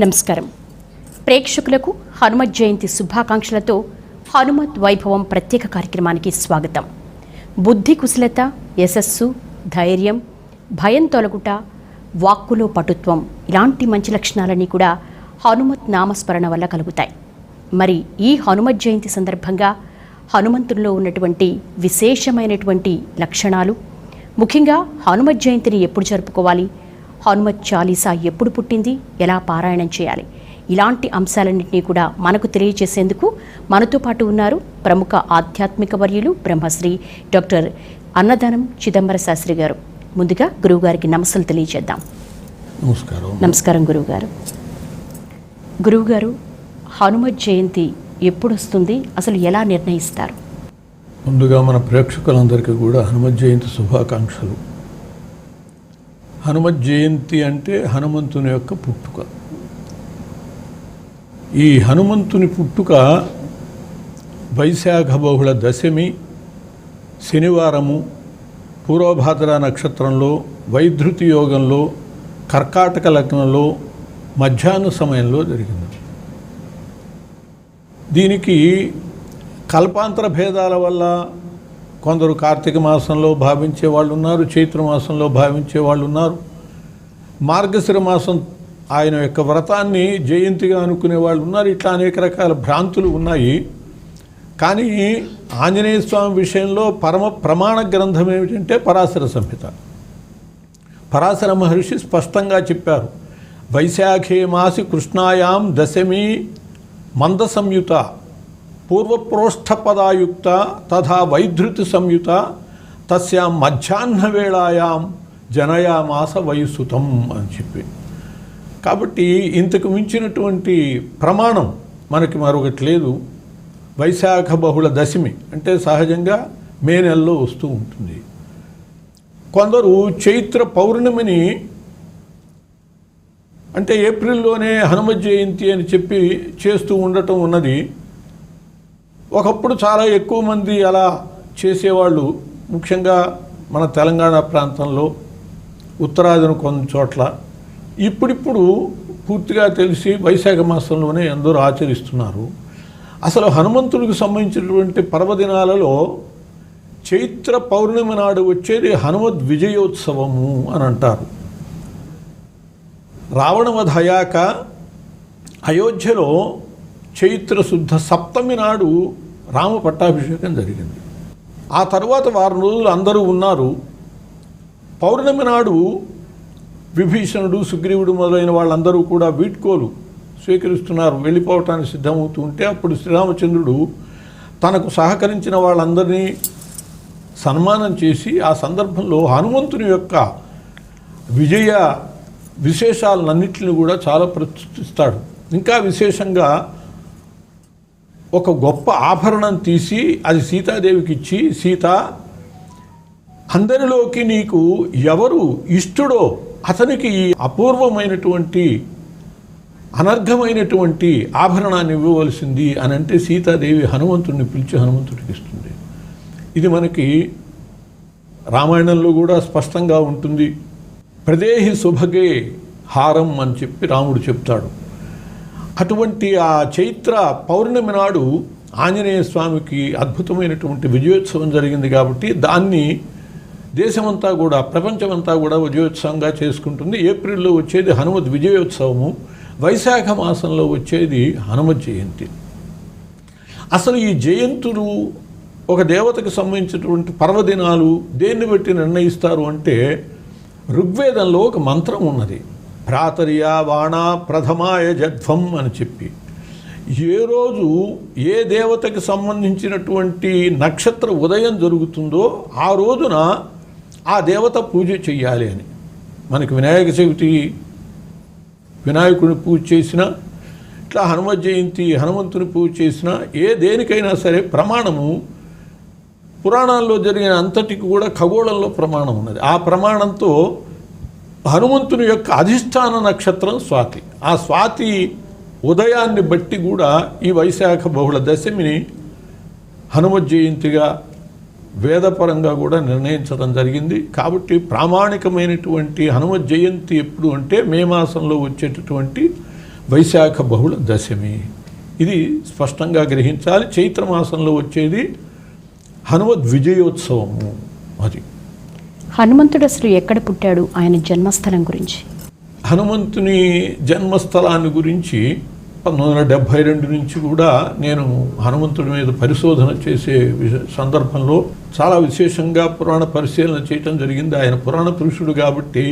నమస్కారం. ప్రేక్షకులకు హనుమత్ జయంతి శుభాకాంక్షలతో హనుమత్ వైభవం ప్రత్యేక కార్యక్రమానికి స్వాగతం. బుద్ధి కుశలత, యశస్సు, ధైర్యం, భయం తొలగుట, వాక్కులో పటుత్వం ఇలాంటి మంచి లక్షణాలన్నీ కూడా హనుమత్ నామస్మరణ వల్ల కలుగుతాయి. మరి ఈ హనుమత్ జయంతి సందర్భంగా హనుమంతుల్లో ఉన్నటువంటి విశేషమైనటువంటి లక్షణాలు, ముఖ్యంగా హనుమత్ జయంతిని ఎప్పుడు జరుపుకోవాలి, హనుమత్ చాలీసా ఎప్పుడు పుట్టింది, ఎలా పారాయణం చేయాలి, ఇలాంటి అంశాలన్నింటినీ కూడా మనకు తెలియజేసేందుకు మనతో పాటు ఉన్నారు ప్రముఖ ఆధ్యాత్మిక వర్యులు బ్రహ్మశ్రీ డాక్టర్ అన్నదానం చిదంబర శాస్త్రి గారు. ముందుగా గురువుగారికి నమస్సులు తెలియజేద్దాం. నమస్కారం. నమస్కారం గురువుగారు. గురువుగారు, హనుమత్ జయంతి ఎప్పుడు వస్తుంది, అసలు ఎలా నిర్ణయిస్తారు? ముందుగా మన ప్రేక్షకులందరికీ కూడా హనుమత్ జయంతి శుభాకాంక్షలు. హనుమత్ జయంతి అంటే హనుమంతుని యొక్క పుట్టుక. ఈ హనుమంతుని పుట్టుక వైశాఖ బహుళ దశమి శనివారము పూర్వభాద్ర నక్షత్రంలో వైధృతి యోగంలో కర్కాటక లగ్నంలో మధ్యాహ్న సమయంలో జరిగింది. దీనికి కల్పాంతర భేదాల వల్ల కొందరు కార్తీక మాసంలో భావించే వాళ్ళు ఉన్నారు, చైత్ర మాసంలో భావించే వాళ్ళు ఉన్నారు, మార్గశిర మాసం ఆయన యొక్క వ్రతాన్ని జయంతిగా అనుకునే వాళ్ళు ఉన్నారు. ఇట్లా అనేక రకాల భ్రాంతులు ఉన్నాయి. కానీ ఆంజనేయ స్వామి విషయంలో పరమ ప్రమాణ గ్రంథం ఏమిటంటే పరాశర సంహిత. పరాశర మహర్షి స్పష్టంగా చెప్పారు, వైశాఖే మాసి కృష్ణాయాం దశమి మంద సంయుత పూర్వప్రోష్ఠపదాయుక్త తథా వైధృతి సంయుత తస్యాం మధ్యాహ్న వేళాయాం జనయామాస వయుసుతం అని చెప్పి. కాబట్టి ఇంతకు మించినటువంటి ప్రమాణం మనకి మరొకటి లేదు. వైశాఖ బహుళ దశమి అంటే సహజంగా మే నెలలో వస్తూ ఉంటుంది. కొందరు చైత్ర పౌర్ణమిని అంటే ఏప్రిల్లోనే హనుమత్ జయంతి అని చెప్పి చేస్తూ ఉండటం ఉన్నది. ఒకప్పుడు చాలా ఎక్కువ మంది అలా చేసేవాళ్ళు, ముఖ్యంగా మన తెలంగాణ ప్రాంతంలో, ఉత్తరాదిన కొన్ని చోట్ల. ఇప్పుడిప్పుడు పూర్తిగా తెలిసి వైశాఖ మాసంలోనే అందరూ ఆచరిస్తున్నారు. అసలు హనుమంతుడికి సంబంధించినటువంటి పర్వదినాలలో చైత్ర పౌర్ణమి నాడు వచ్చేది హనుమద్ విజయోత్సవము అని అంటారు. రావణవధ అయ్యాక అయోధ్యలో చైత్ర శుద్ధ సప్తమి నాడు రామ పట్టాభిషేకం జరిగింది. ఆ తర్వాత వారం రోజులు అందరూ ఉన్నారు. పౌర్ణమి నాడు విభీషణుడు, సుగ్రీవుడు మొదలైన వాళ్ళందరూ కూడా వీడ్కోలు స్వీకరిస్తున్నారు, వెళ్ళిపోవటానికి సిద్ధమవుతూ ఉంటే అప్పుడు శ్రీరామచంద్రుడు తనకు సహకరించిన వాళ్ళందరినీ సన్మానం చేసి ఆ సందర్భంలో హనుమంతుని యొక్క విజయ విశేషాలన్నింటినీ కూడా చాలా ప్రస్తుతిస్తాడు. ఇంకా విశేషంగా ఒక గొప్ప ఆభరణం తీసి అది సీతాదేవికి ఇచ్చి, సీత, అందరిలోకి నీకు ఎవరు ఇష్టడో అతనికి ఈ అపూర్వమైనటువంటి అనర్ఘమైనటువంటి ఆభరణాన్ని ఇవ్వవలసింది అని అంటే సీతాదేవి హనుమంతుడిని పిలిచి హనుమంతుడికి ఇస్తుంది. ఇది మనకి రామాయణంలో కూడా స్పష్టంగా ఉంటుంది. ప్రదేహి శుభగే హారం అని చెప్పి రాముడు చెప్తాడు. అటువంటి ఆ చైత్ర పౌర్ణమి నాడు ఆంజనేయ స్వామికి అద్భుతమైనటువంటి విజయోత్సవం జరిగింది. కాబట్టి దాన్ని దేశమంతా కూడా, ప్రపంచమంతా కూడా విజయోత్సవంగా చేసుకుంటుంది. ఏప్రిల్లో వచ్చేది హనుమత్ విజయోత్సవము, వైశాఖ మాసంలో వచ్చేది హనుమత్ జయంతి. అసలు ఈ జయంతులు ఒక దేవతకు సంబంధించినటువంటి పర్వదినాలు దేన్ని బట్టి నిర్ణయిస్తారు అంటే ఋగ్వేదంలో ఒక మంత్రం ఉన్నది, భ్రాతర్యా వాణా ప్రథమాయ జధ్వం అని చెప్పి. ఏ రోజు ఏ దేవతకి సంబంధించినటువంటి నక్షత్ర ఉదయం జరుగుతుందో ఆ రోజున ఆ దేవత పూజ చెయ్యాలి అని. మనకి వినాయక చవితి వినాయకుడిని పూజ చేసినా, ఇట్లా హనుమత్ జయంతి హనుమంతుని పూజ చేసినా, ఏ దేనికైనా సరే ప్రమాణము పురాణాల్లో జరిగిన అంతటికి కూడా ఖగోళంలో ప్రమాణం ఉన్నది. ఆ ప్రమాణంతో హనుమంతుని యొక్క అధిష్టాన నక్షత్రం స్వాతి. ఆ స్వాతి ఉదయాన్ని బట్టి కూడా ఈ వైశాఖ బహుళ దశమిని హనుమత్ జయంతిగా వేదపరంగా కూడా నిర్ణయించడం జరిగింది. కాబట్టి ప్రామాణికమైనటువంటి హనుమత్ జయంతి ఎప్పుడు అంటే మే మాసంలో వచ్చేటటువంటి వైశాఖ బహుళ దశమి. ఇది స్పష్టంగా గ్రహించాలి. చైత్రమాసంలో వచ్చేది హనుమద్ విజయోత్సవము. అది హనుమంతుడు అసలు ఎక్కడ పుట్టాడు, ఆయన జన్మస్థలం గురించి? హనుమంతుని జన్మస్థలాన్ని గురించి 1972 నుంచి కూడా నేను హనుమంతుడి మీద పరిశోధన చేసే సందర్భంలో చాలా విశేషంగా పురాణ పరిశీలన చేయటం జరిగింది. ఆయన పురాణ పురుషుడు కాబట్టి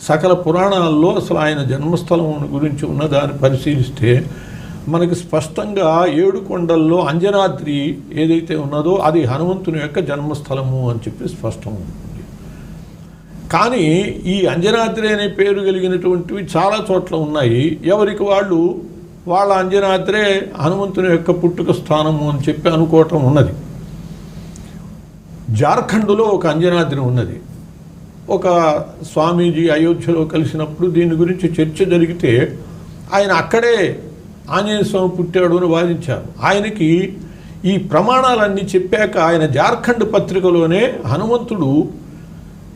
సకల పురాణాల్లో అసలు ఆయన జన్మస్థలం గురించి ఉన్నదాన్ని పరిశీలిస్తే మనకి స్పష్టంగా 7 కొండల్లో అంజనాద్రి ఏదైతే ఉన్నదో అది హనుమంతుని యొక్క జన్మస్థలము అని చెప్పి స్పష్టం ఉంటుంది. కానీ ఈ అంజనాద్రి అనే పేరు కలిగినటువంటివి చాలా చోట్ల ఉన్నాయి. ఎవరికి వాళ్ళు వాళ్ళ అంజనాద్రే హనుమంతుని యొక్క పుట్టుక స్థానము అని చెప్పి అనుకోవటం ఉన్నది. జార్ఖండ్లో ఒక అంజనాద్రి ఉన్నది. ఒక స్వామీజీ అయోధ్యలో కలిసినప్పుడు దీని గురించి చర్చ జరిగితే ఆయన అక్కడే ఆంజనేయ స్వామి పుట్టాడు అని వాదించారు. ఆయనకి ఈ ప్రమాణాలన్నీ చెప్పాక ఆయన జార్ఖండ్ పత్రికలోనే హనుమంతుడు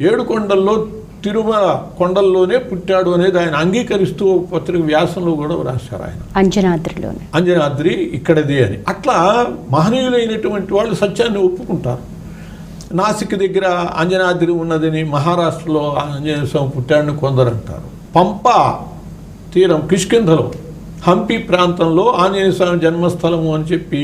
7 కొండల్లో తిరుమల కొండల్లోనే పుట్టాడు అనేది ఆయన అంగీకరిస్తూ పత్రిక వ్యాసంలో కూడా రాశారు. ఆయన అంజనాద్రి ఇక్కడదే అని. అట్లా మహనీయులైనటువంటి వాళ్ళు సత్యాన్ని ఒప్పుకుంటారు. నాసిక్ దగ్గర అంజనాద్రి ఉన్నదని, మహారాష్ట్రలో ఆంజనేయ స్వామి పుట్టాడని కొందరు అంటారు. పంపా తీరం కిష్కింధలో హంపి ప్రాంతంలో ఆంజనేయ స్వామి జన్మస్థలము అని చెప్పి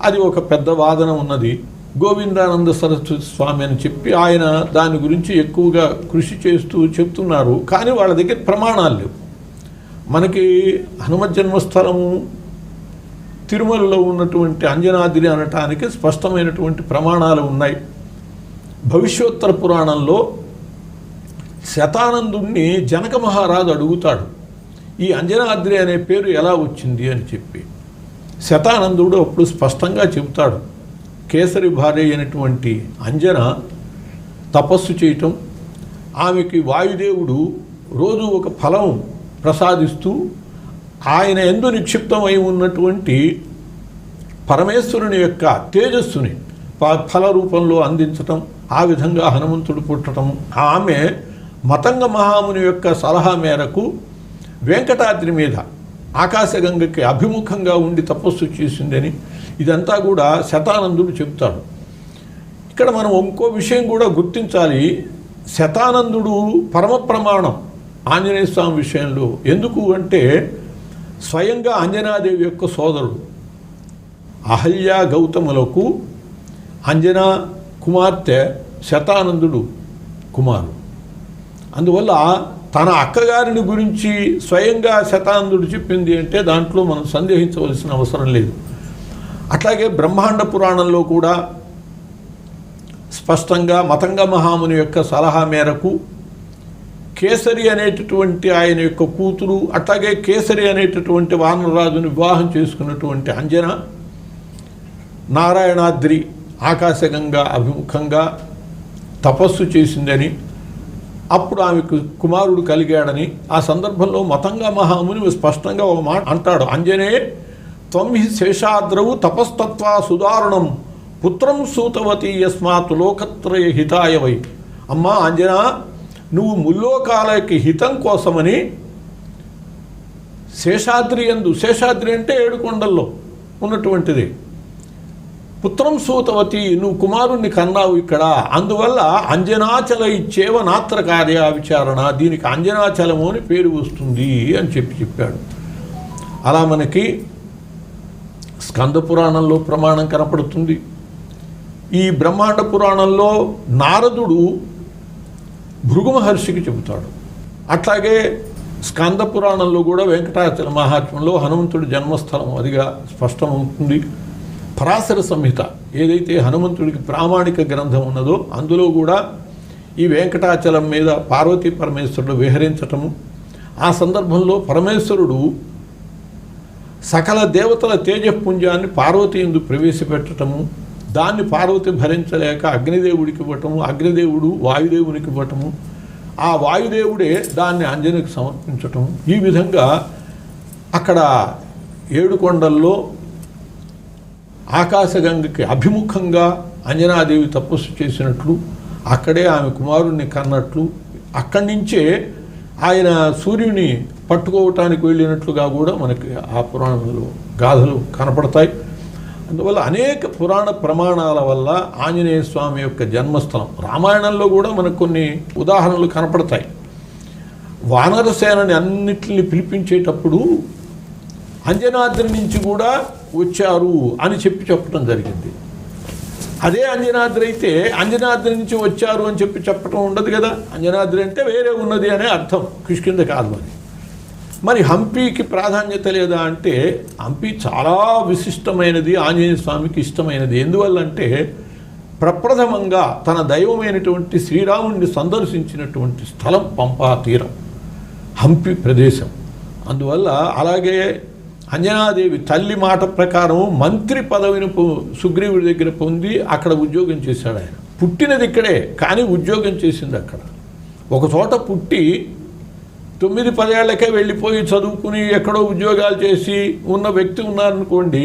అది ఒక పెద్ద వాదన ఉన్నది. గోవిందానంద సరస్వతి స్వామి అని చెప్పి ఆయన దాని గురించి ఎక్కువగా కృషి చేస్తూ చెప్తున్నారు. కానీ వాళ్ళ దగ్గర ప్రమాణాలు లేవు. మనకి హనుమత్ జన్మస్థలము తిరుమలలో ఉన్నటువంటి అంజనాద్రి అనటానికి స్పష్టమైనటువంటి ప్రమాణాలు ఉన్నాయి. భవిష్యోత్తర పురాణంలో శతానందుణ్ణి జనక మహారాజు అడుగుతాడు, ఈ అంజనాద్రి అనే పేరు ఎలా వచ్చింది అని చెప్పి. శతానందుడు అప్పుడు స్పష్టంగా చెబుతాడు, కేసరి భార్య అయినటువంటి అంజన తపస్సు చేయటం, ఆమెకి వాయుదేవుడు రోజు ఒక ఫలం ప్రసాదిస్తూ ఆయన యందు నిక్షిప్తమై ఉన్నటువంటి పరమేశ్వరుని యొక్క తేజస్సుని ఫల రూపంలో అందించటం, ఆ విధంగా హనుమంతుడు పుట్టడం. ఆమె మతంగ మహాముని యొక్క సలహా మేరకు వెంకటాద్రి మీద ఆకాశగంగకి అభిముఖంగా ఉండి తపస్సు చేసిందని ఇదంతా కూడా శతానందుడు చెప్తాడు. ఇక్కడ మనం ఇంకో విషయం కూడా గుర్తించాలి. శతానందుడు పరమ ప్రమాణం ఆంజనేయ స్వామి విషయంలో. ఎందుకు అంటే స్వయంగా అంజనాదేవి యొక్క సోదరుడు. అహల్య గౌతములకు అంజనా కుమార్తె శతానందుడు కుమారుడు. అందువల్ల తన అక్కగారిని గురించి స్వయంగా శతానందుడు చెప్పింది అంటే దాంట్లో మనం సందేహించవలసిన అవసరం లేదు. అట్లాగే బ్రహ్మాండ పురాణంలో కూడా స్పష్టంగా మతంగ మహాముని యొక్క సలహా మేరకు కేసరి అనేటటువంటి ఆయన యొక్క కూతురు, అట్లాగే కేసరి అనేటటువంటి వానరరాజుని వివాహం చేసుకున్నటువంటి అంజన నారాయణాద్రి ఆకాశగంగా అభిముఖంగా తపస్సు చేసిందని, అప్పుడు ఆమెకు కుమారుడు కలిగాడని, ఆ సందర్భంలో మతంగ మహాముని స్పష్టంగా ఒక మాట అంటాడు, అంజనే త్వం హి శేషాద్రవు తపస్తత్వా సుదారుణం పుత్రం సూతవతి యస్మాత్ లోకత్రయ హితాయ వై. అమ్మా అంజనా, నువ్వు ముల్లోకాలకి హితం కోసమని శేషాద్రి యందు, శేషాద్రి అంటే 7 కొండల్లో ఉన్నటువంటిది, పుత్రం సూతవతి నువ్వు కుమారుణ్ణి కన్నావు ఇక్కడ, అందువల్ల అంజనాచల ఇచ్చేవ నాత్ర కార్య విచారణ, దీనికి అంజనాచలము అని పేరు వస్తుంది అని చెప్పాడు. అలా మనకి స్కంద పురాణంలో ప్రమాణం కనపడుతుంది. ఈ బ్రహ్మాండ పురాణంలో నారదుడు భృగు మహర్షికి చెబుతాడు. అట్లాగే స్కంద పురాణంలో కూడా వెంకటాచల మహాత్మ్యంలో హనుమంతుడి జన్మస్థలం అదిగా స్పష్టమవుతుంది. పరాశర సంహిత ఏదైతే హనుమంతుడికి ప్రామాణిక గ్రంథం ఉన్నదో అందులో కూడా ఈ వెంకటాచలం మీద పార్వతీ పరమేశ్వరుడు విహరించటము, ఆ సందర్భంలో పరమేశ్వరుడు సకల దేవతల తేజపుంజాన్ని పార్వతి యందు ప్రవేశపెట్టటము, దాన్ని పార్వతి భరించలేక అగ్నిదేవుడికి ఇవ్వటము, అగ్నిదేవుడు వాయుదేవునికి ఇవ్వటము, ఆ వాయుదేవుడే దాన్ని అంజనికి సమర్పించటం. ఈ విధంగా అక్కడ 7 కొండల్లో ఆకాశగంగకి అభిముఖంగా అంజనాదేవి తపస్సు చేసినట్లు, అక్కడే ఆమె కుమారుణ్ణి కన్నట్లు, అక్కడి నుంచే ఆయన సూర్యుని పట్టుకోవటానికి వెళ్ళినట్లుగా కూడా మనకి ఆ పురాణంలో గాథలు కనపడతాయి. అందువల్ల అనేక పురాణ ప్రమాణాల వల్ల ఆంజనేయ స్వామి యొక్క జన్మస్థలం రామాయణంలో కూడా మనకు కొన్ని ఉదాహరణలు కనపడతాయి. వానరసేనని అన్నిటిని పిలిపించేటప్పుడు అంజనాద్రి నుంచి కూడా వచ్చారు అని చెప్పటం జరిగింది. అదే అంజనాద్రి అయితే అంజనాద్రి నుంచి వచ్చారు అని చెప్పటం ఉండదు కదా. అంజనాద్రి అంటే వేరే ఉన్నది అనే అర్థం, కిష్కింధ కాదు అని. మరి హంపీకి ప్రాధాన్యత లేదా అంటే హంపి చాలా విశిష్టమైనది, ఆంజనేయ స్వామికి ఇష్టమైనది. ఎందువల్లంటే ప్రప్రథమంగా తన దైవమైనటువంటి శ్రీరాముడిని సందర్శించినటువంటి స్థలం పంపా తీరం, హంపి ప్రదేశం. అందువల్ల అలాగే అంజనాదేవి తల్లి మాట ప్రకారం మంత్రి పదవిని సుగ్రీవుడి దగ్గర పొంది అక్కడ ఉద్యోగం చేశాడు. ఆయన పుట్టినది ఇక్కడే కానీ ఉద్యోగం చేసింది అక్కడ. ఒక చోట పుట్టి 9-10 ఏళ్లకే వెళ్ళిపోయి చదువుకుని ఎక్కడో ఉద్యోగాలు చేసి ఉన్న వ్యక్తి ఉన్నారనుకోండి,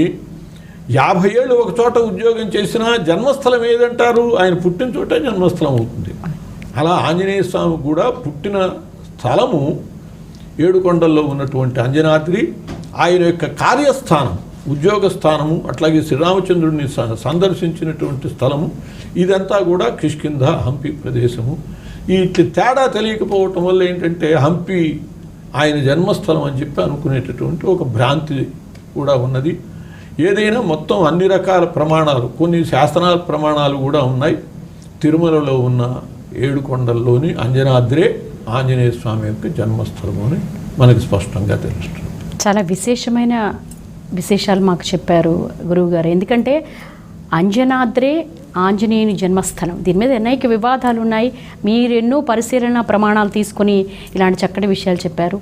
50 ఏళ్ళు ఒక చోట ఉద్యోగం చేసినా జన్మస్థలం ఏదంటారు? ఆయన పుట్టిన చోటే జన్మస్థలం అవుతుంది. అలా ఆంజనేయ స్వామి కూడా పుట్టిన స్థలము ఏడుకొండల్లో ఉన్నటువంటి అంజనాద్రి, ఆయన యొక్క కార్యస్థానం, ఉద్యోగ స్థానము, అట్లాగే శ్రీరామచంద్రుడిని సందర్శించినటువంటి స్థలము, ఇదంతా కూడా కిష్కింధ హంపి ప్రదేశము. ఈ తేడా తెలియకపోవటం వల్ల ఏంటంటే హంపి ఆయన జన్మస్థలం అని చెప్పి అనుకునేటటువంటి ఒక భ్రాంతి కూడా ఉన్నది. ఏదైనా మొత్తం అన్ని రకాల ప్రమాణాలు, కొన్ని శాస్త్రాల ప్రమాణాలు కూడా ఉన్నాయి. తిరుమలలో ఉన్న ఏడుకొండల్లోని అంజనాద్రే ఆంజనేయ స్వామి యొక్క జన్మస్థలము అని మనకు స్పష్టంగా తెలుస్తుంది. చాలా విశేషమైన విశేషాలు మాకు చెప్పారు గురువుగారు. ఎందుకంటే అంజనాద్రే ఆంజనేయుని జన్మస్థలం, దీని మీద అనేక వివాదాలు ఉన్నాయి. మీరెన్నో పరిశీలన ప్రమాణాలు తీసుకొని ఇలాంటి చక్కటి విషయాలు చెప్పారు.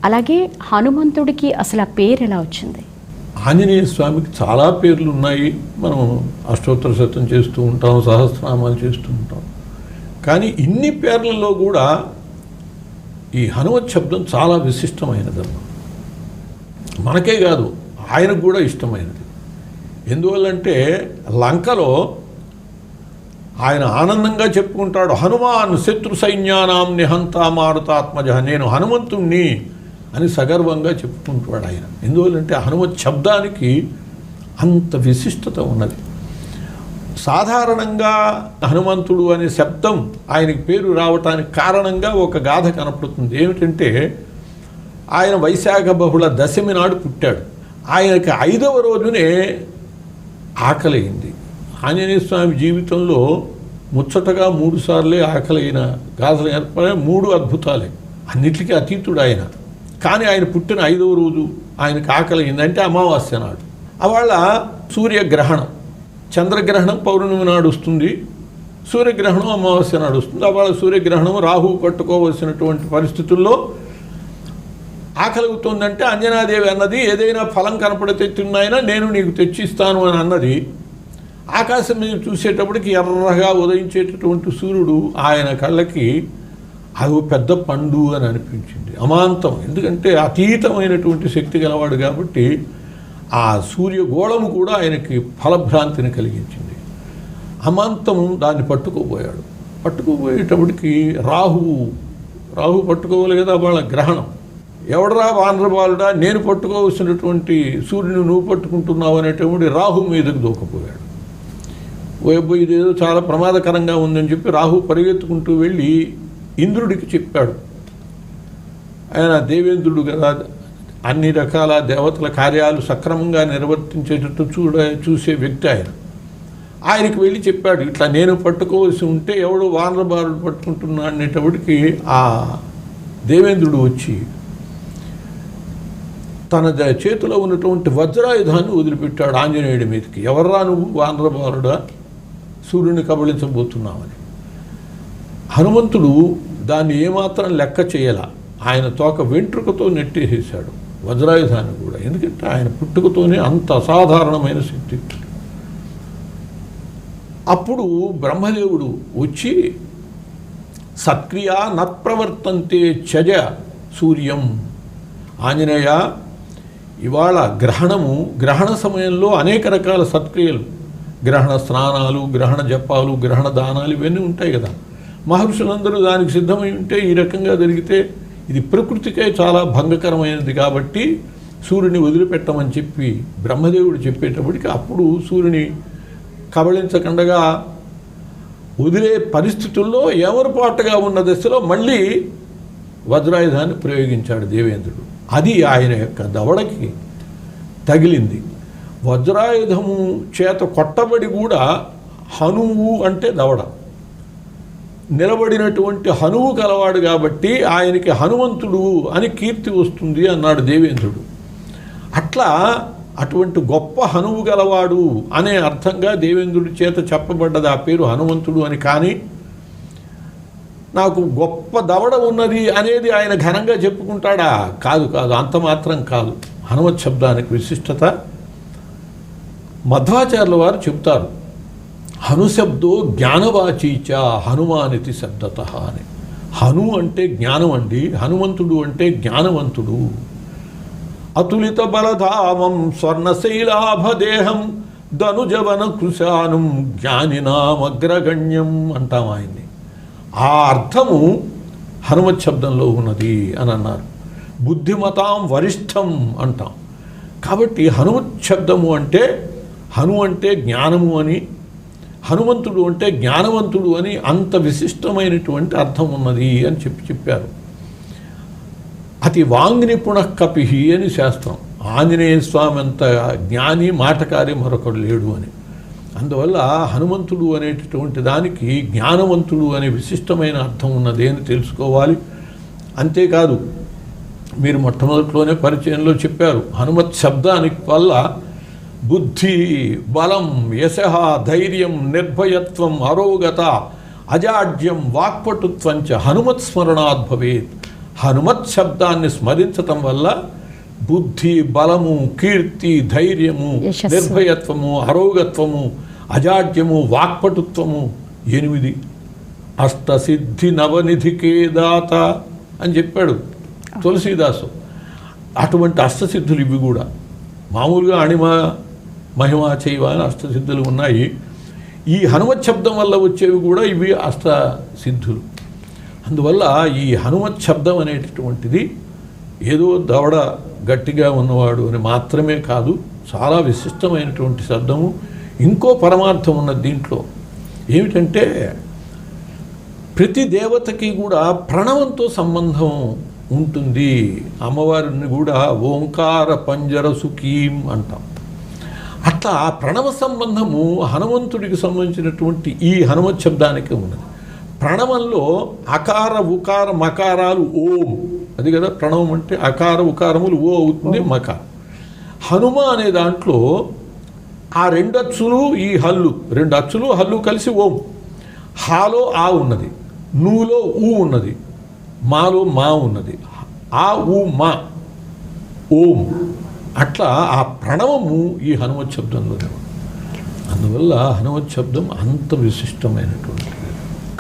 అలాగే హనుమంతుడికి అసలు ఆ పేరు ఎలా వచ్చింది? ఆంజనేయ స్వామికి చాలా పేర్లు ఉన్నాయి. మనం అష్టోత్తర శతం చేస్తూ ఉంటాం, సహస్రనామాలు చేస్తూ ఉంటాం. కానీ ఇన్ని పేర్లలో కూడా ఈ హనుమత్ శబ్దం చాలా విశిష్టమైనదమ్మా. మనకే కాదు, ఆయనకు కూడా ఇష్టమైనది. ఎందువల్లంటే లంకలో ఆయన ఆనందంగా చెప్పుకుంటాడు, హనుమాన్ శత్రు సైన్యానాం నిహంత మారుతాత్మజ, నేను హనుమంతుణ్ణి అని సగర్వంగా చెప్పుకుంటాడు ఆయన. ఎందువల్లంటే హనుమత్ శబ్దానికి అంత విశిష్టత ఉన్నది. సాధారణంగా హనుమంతుడు అనే శబ్దం ఆయనకి పేరు రావటానికి కారణంగా ఒక గాథ కనపడుతుంది. ఏమిటంటే ఆయన వైశాఖ బహుళ దశమి నాడు పుట్టాడు. ఆయనకి 5వ రోజునే ఆకలైంది. ఆంజనేయ స్వామి జీవితంలో ముచ్చటగా 3 సార్లే ఆకలైన గాథలు ఏర్పడే 3 అద్భుతాలే, అన్నిటికీ అతీతుడు ఆయన. కానీ ఆయన పుట్టిన 5వ రోజు ఆయనకు ఆకలైంది, అంటే అమావాస్య నాడు. అవాళ సూర్యగ్రహణం, చంద్రగ్రహణం పౌర్ణమి నాడు వస్తుంది, సూర్యగ్రహణం అమావాస్య నాడు వస్తుంది. అవాళ సూర్యగ్రహణం రాహువు పట్టుకోవలసినటువంటి పరిస్థితుల్లో ఆకలిగుతుందంటే అంజనాదేవి అన్నది, ఏదైనా ఫలం కనపడితే తిన్నాయినా నేను నీకు తెచ్చిస్తాను అని అన్నది. ఆకాశం మీద చూసేటప్పటికి ఎర్రగా ఉదయించేటటువంటి సూర్యుడు ఆయన కళ్ళకి అది పెద్ద పండు అని అనిపించింది, అమాంతం. ఎందుకంటే అతీతమైనటువంటి శక్తి గలవాడు కాబట్టి ఆ సూర్యగోళము కూడా ఆయనకి ఫలభ్రాంతిని కలిగించింది. అమాంతం దాన్ని పట్టుకోబోయాడు. పట్టుకోబోయేటప్పటికి రాహు పట్టుకోవాలి కదా, వాళ్ళ గ్రహణం. ఎవడరా వానరబాలుడా, నేను పట్టుకోవలసినటువంటి సూర్యుని నువ్వు పట్టుకుంటున్నావు అనేటువంటి రాహు మీదకు దూకపోయాడు. ఇదేదో చాలా ప్రమాదకరంగా ఉందని చెప్పి రాహు పరిగెత్తుకుంటూ వెళ్ళి ఇంద్రుడికి చెప్పాడు. ఆయన దేవేంద్రుడు కదా, అన్ని రకాల దేవతల కార్యాలు సక్రమంగా నిర్వర్తించేటట్టు చూసే వ్యక్తి ఆయన. ఆయనకి వెళ్ళి చెప్పాడు, ఇట్లా నేను పట్టుకోవాల్సి ఉంటే ఎవడు వానరబాలుడు పట్టుకుంటున్నా అనేటప్పటికి ఆ దేవేంద్రుడు వచ్చి తన చేతిలో ఉన్నటువంటి వజ్రాయుధాన్ని వదిలిపెట్టాడు ఆంజనేయుడి మీదకి. ఎవర్రా నువ్వు, వానరబాలుడా, సూర్యుని కబళించబోతున్నామని. హనుమంతుడు దాన్ని ఏమాత్రం లెక్క చేయాల, ఆయన తోక వెంట్రుకతో నెట్టేసేశాడు వజ్రాయుధాన్ని కూడా. ఎందుకంటే ఆయన పుట్టుకతోనే అంత అసాధారణమైన శక్తి. అప్పుడు బ్రహ్మదేవుడు వచ్చి సత్క్రియ నత్ప్రవర్తంతే త్యజ సూర్యం, ఆంజనేయ ఇవాళ గ్రహణ సమయంలో అనేక రకాల సత్క్రియలు, గ్రహణ స్నానాలు, గ్రహణ జపాలు, గ్రహణ దానాలు ఇవన్నీ ఉంటాయి కదా. మహర్షులందరూ దానికి సిద్ధమై ఉంటే, ఈ రకంగా జరిగితే ఇది ప్రకృతికే చాలా భంగకరమైనది కాబట్టి సూర్యుని వదిలిపెట్టమని చెప్పి బ్రహ్మదేవుడు చెప్పేటప్పటికి అప్పుడు సూర్యుని కబళించకుండా వదిలే పరిస్థితుల్లో ఏమరపాటుగా ఉన్న దశలో మళ్ళీ వజ్రాయుధాన్ని ప్రయోగించాడు దేవేంద్రుడు. అది ఆయన యొక్క దవడకి తగిలింది. వజ్రాయుధము చేత కొట్టబడి కూడా హనువు అంటే దవడ నిలబడినటువంటి హనువు కలవాడు కాబట్టి ఆయనకి హనుమంతుడు అని కీర్తి వస్తుంది అన్నాడు దేవేంద్రుడు. అట్లా అటువంటి గొప్ప హనువు గలవాడు అనే అర్థంగా దేవేంద్రుడి చేత చెప్పబడ్డది ఆ పేరు హనుమంతుడు అని. కానీ నాకు గొప్ప దవడ ఉన్నది అనేది ఆయన ఘనంగా చెప్పుకుంటాడా? కాదు, అంత మాత్రం కాదు. హనుమత్ శబ్దానికి విశిష్టత మధ్వాచార్యుల వారు చెప్తారు. హనుశబ్దో జ్ఞానవాచీచ హనుమానితి శబ్దత అని. హను అంటే జ్ఞానం అండి, హనుమంతుడు అంటే జ్ఞానవంతుడు. అతులిత బలధామం స్వర్ణశైలాభదేహం ధనుజవన కృశానం జ్ఞానినామగ్రగణ్యం అంటాం ఆయన్ని. ఆ అర్థము హనుమత్ శబ్దంలో ఉన్నది అని అన్నారు. బుద్ధిమతాం వరిష్టం అంటాం. కాబట్టి హనుమత్ శబ్దము అంటే హను అంటే జ్ఞానము అని, హనుమంతుడు అంటే జ్ఞానవంతుడు అని అంత విశిష్టమైనటువంటి అర్థం ఉన్నది అని చెప్పారు. అతి వాంగ్నిపుణ కపిహి అని శాస్త్రం. ఆంజనేయ స్వామి అంత జ్ఞాని మాటకారి మరొకడు లేడు అని. అందువల్ల హనుమంతుడు అనేటటువంటి దానికి జ్ఞానవంతుడు అనే విశిష్టమైన అర్థం ఉన్నది అని తెలుసుకోవాలి. అంతేకాదు, మీరు మొట్టమొదటిలోనే పరిచయంలో చెప్పారు, హనుమత్ శబ్దానికి వల్ల బుద్ధి, బలం, యశః, ధైర్యం, నిర్భయత్వం, అరోగత, అజాడ్యం, వాక్పటుత్వంచ హనుమత్ స్మరణాద్ భవేత్. హనుమత్ శబ్దాన్ని స్మరించటం వల్ల బుద్ధి, బలము, కీర్తి, ధైర్యము, నిర్భయత్వము, అరోగత్వము, అజాడ్యము, వాక్పటుత్వము 8 అష్టసిద్ధి నవనిధికే దాత అని చెప్పాడు తులసీదాసు. అటువంటి అష్టసిద్ధులు ఇవి కూడా. మామూలుగా అణిమ మహిమ చైవ అని అష్టసిద్ధులు ఉన్నాయి. ఈ హనుమత్ శబ్దం వల్ల వచ్చేవి కూడా ఇవి అష్టసిద్ధులు. అందువల్ల ఈ హనుమత్ శబ్దం అనేటటువంటిది ఏదో దవడ గట్టిగా ఉన్నవాడు అని మాత్రమే కాదు, చాలా విశిష్టమైనటువంటి శబ్దము. ఇంకో పరమార్థం ఉన్నది దీంట్లో. ఏమిటంటే ప్రతి దేవతకి కూడా ప్రణవంతో సంబంధం ఉంటుంది. అమ్మవారిని కూడా ఓంకార పంజర సుఖీం అంటాం. అట్లా ప్రణవ సంబంధము హనుమంతుడికి సంబంధించినటువంటి ఈ హనుమత్ శబ్దానికి ఉన్నది. ప్రణవంలో అకార ఉకార మకారాలు ఓం, అది కదా ప్రణవం అంటే. అకార ఉకారములు ఓ అవుతుంది, మకార. హనుమ అనే దాంట్లో ఆ 2 అచ్చులు, ఈ హల్లు, 2 అచ్చులు హల్లు కలిసి ఓం. హాలో ఆ ఉన్నది, నూలో ఊ ఉన్నది, మాలో మా ఉన్నది. ఆ ఊ మా ఓం. అట్లా ఆ ప్రణవము ఈ హనుమత్ శబ్దంలోనే ఉంది. అందువల్ల హనుమత్ శబ్దం అంత విశిష్టమైనటువంటి.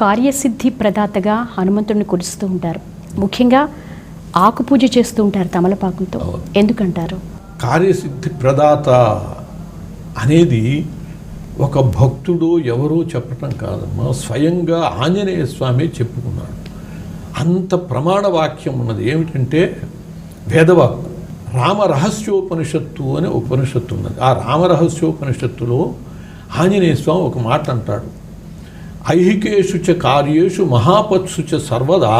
కార్యసిద్ధి ప్రదాతగా హనుమంతుడిని కొలుస్తూ ఉంటారు. ముఖ్యంగా ఆకు పూజ చేస్తూ ఉంటారు తమలపాకుతో. ఎందుకంటారు? కార్యసిద్ధి ప్రదాత అనేది ఒక భక్తుడు ఎవరో చెప్పటం కాదమ్మా, స్వయంగా ఆంజనేయ స్వామి చెప్పుకున్నాడు. అంత ప్రమాణ వాక్యం ఉన్నది. ఏమిటంటే వేదవాక్కు. రామరహస్యోపనిషత్తు అనే ఉపనిషత్తు ఉన్నది. ఆ రామరహస్యోపనిషత్తులో ఆంజనేయ స్వామి ఒక మాట అంటాడు. ఐహికేషు చ కార్యేషు మహాపత్సు చ సర్వదా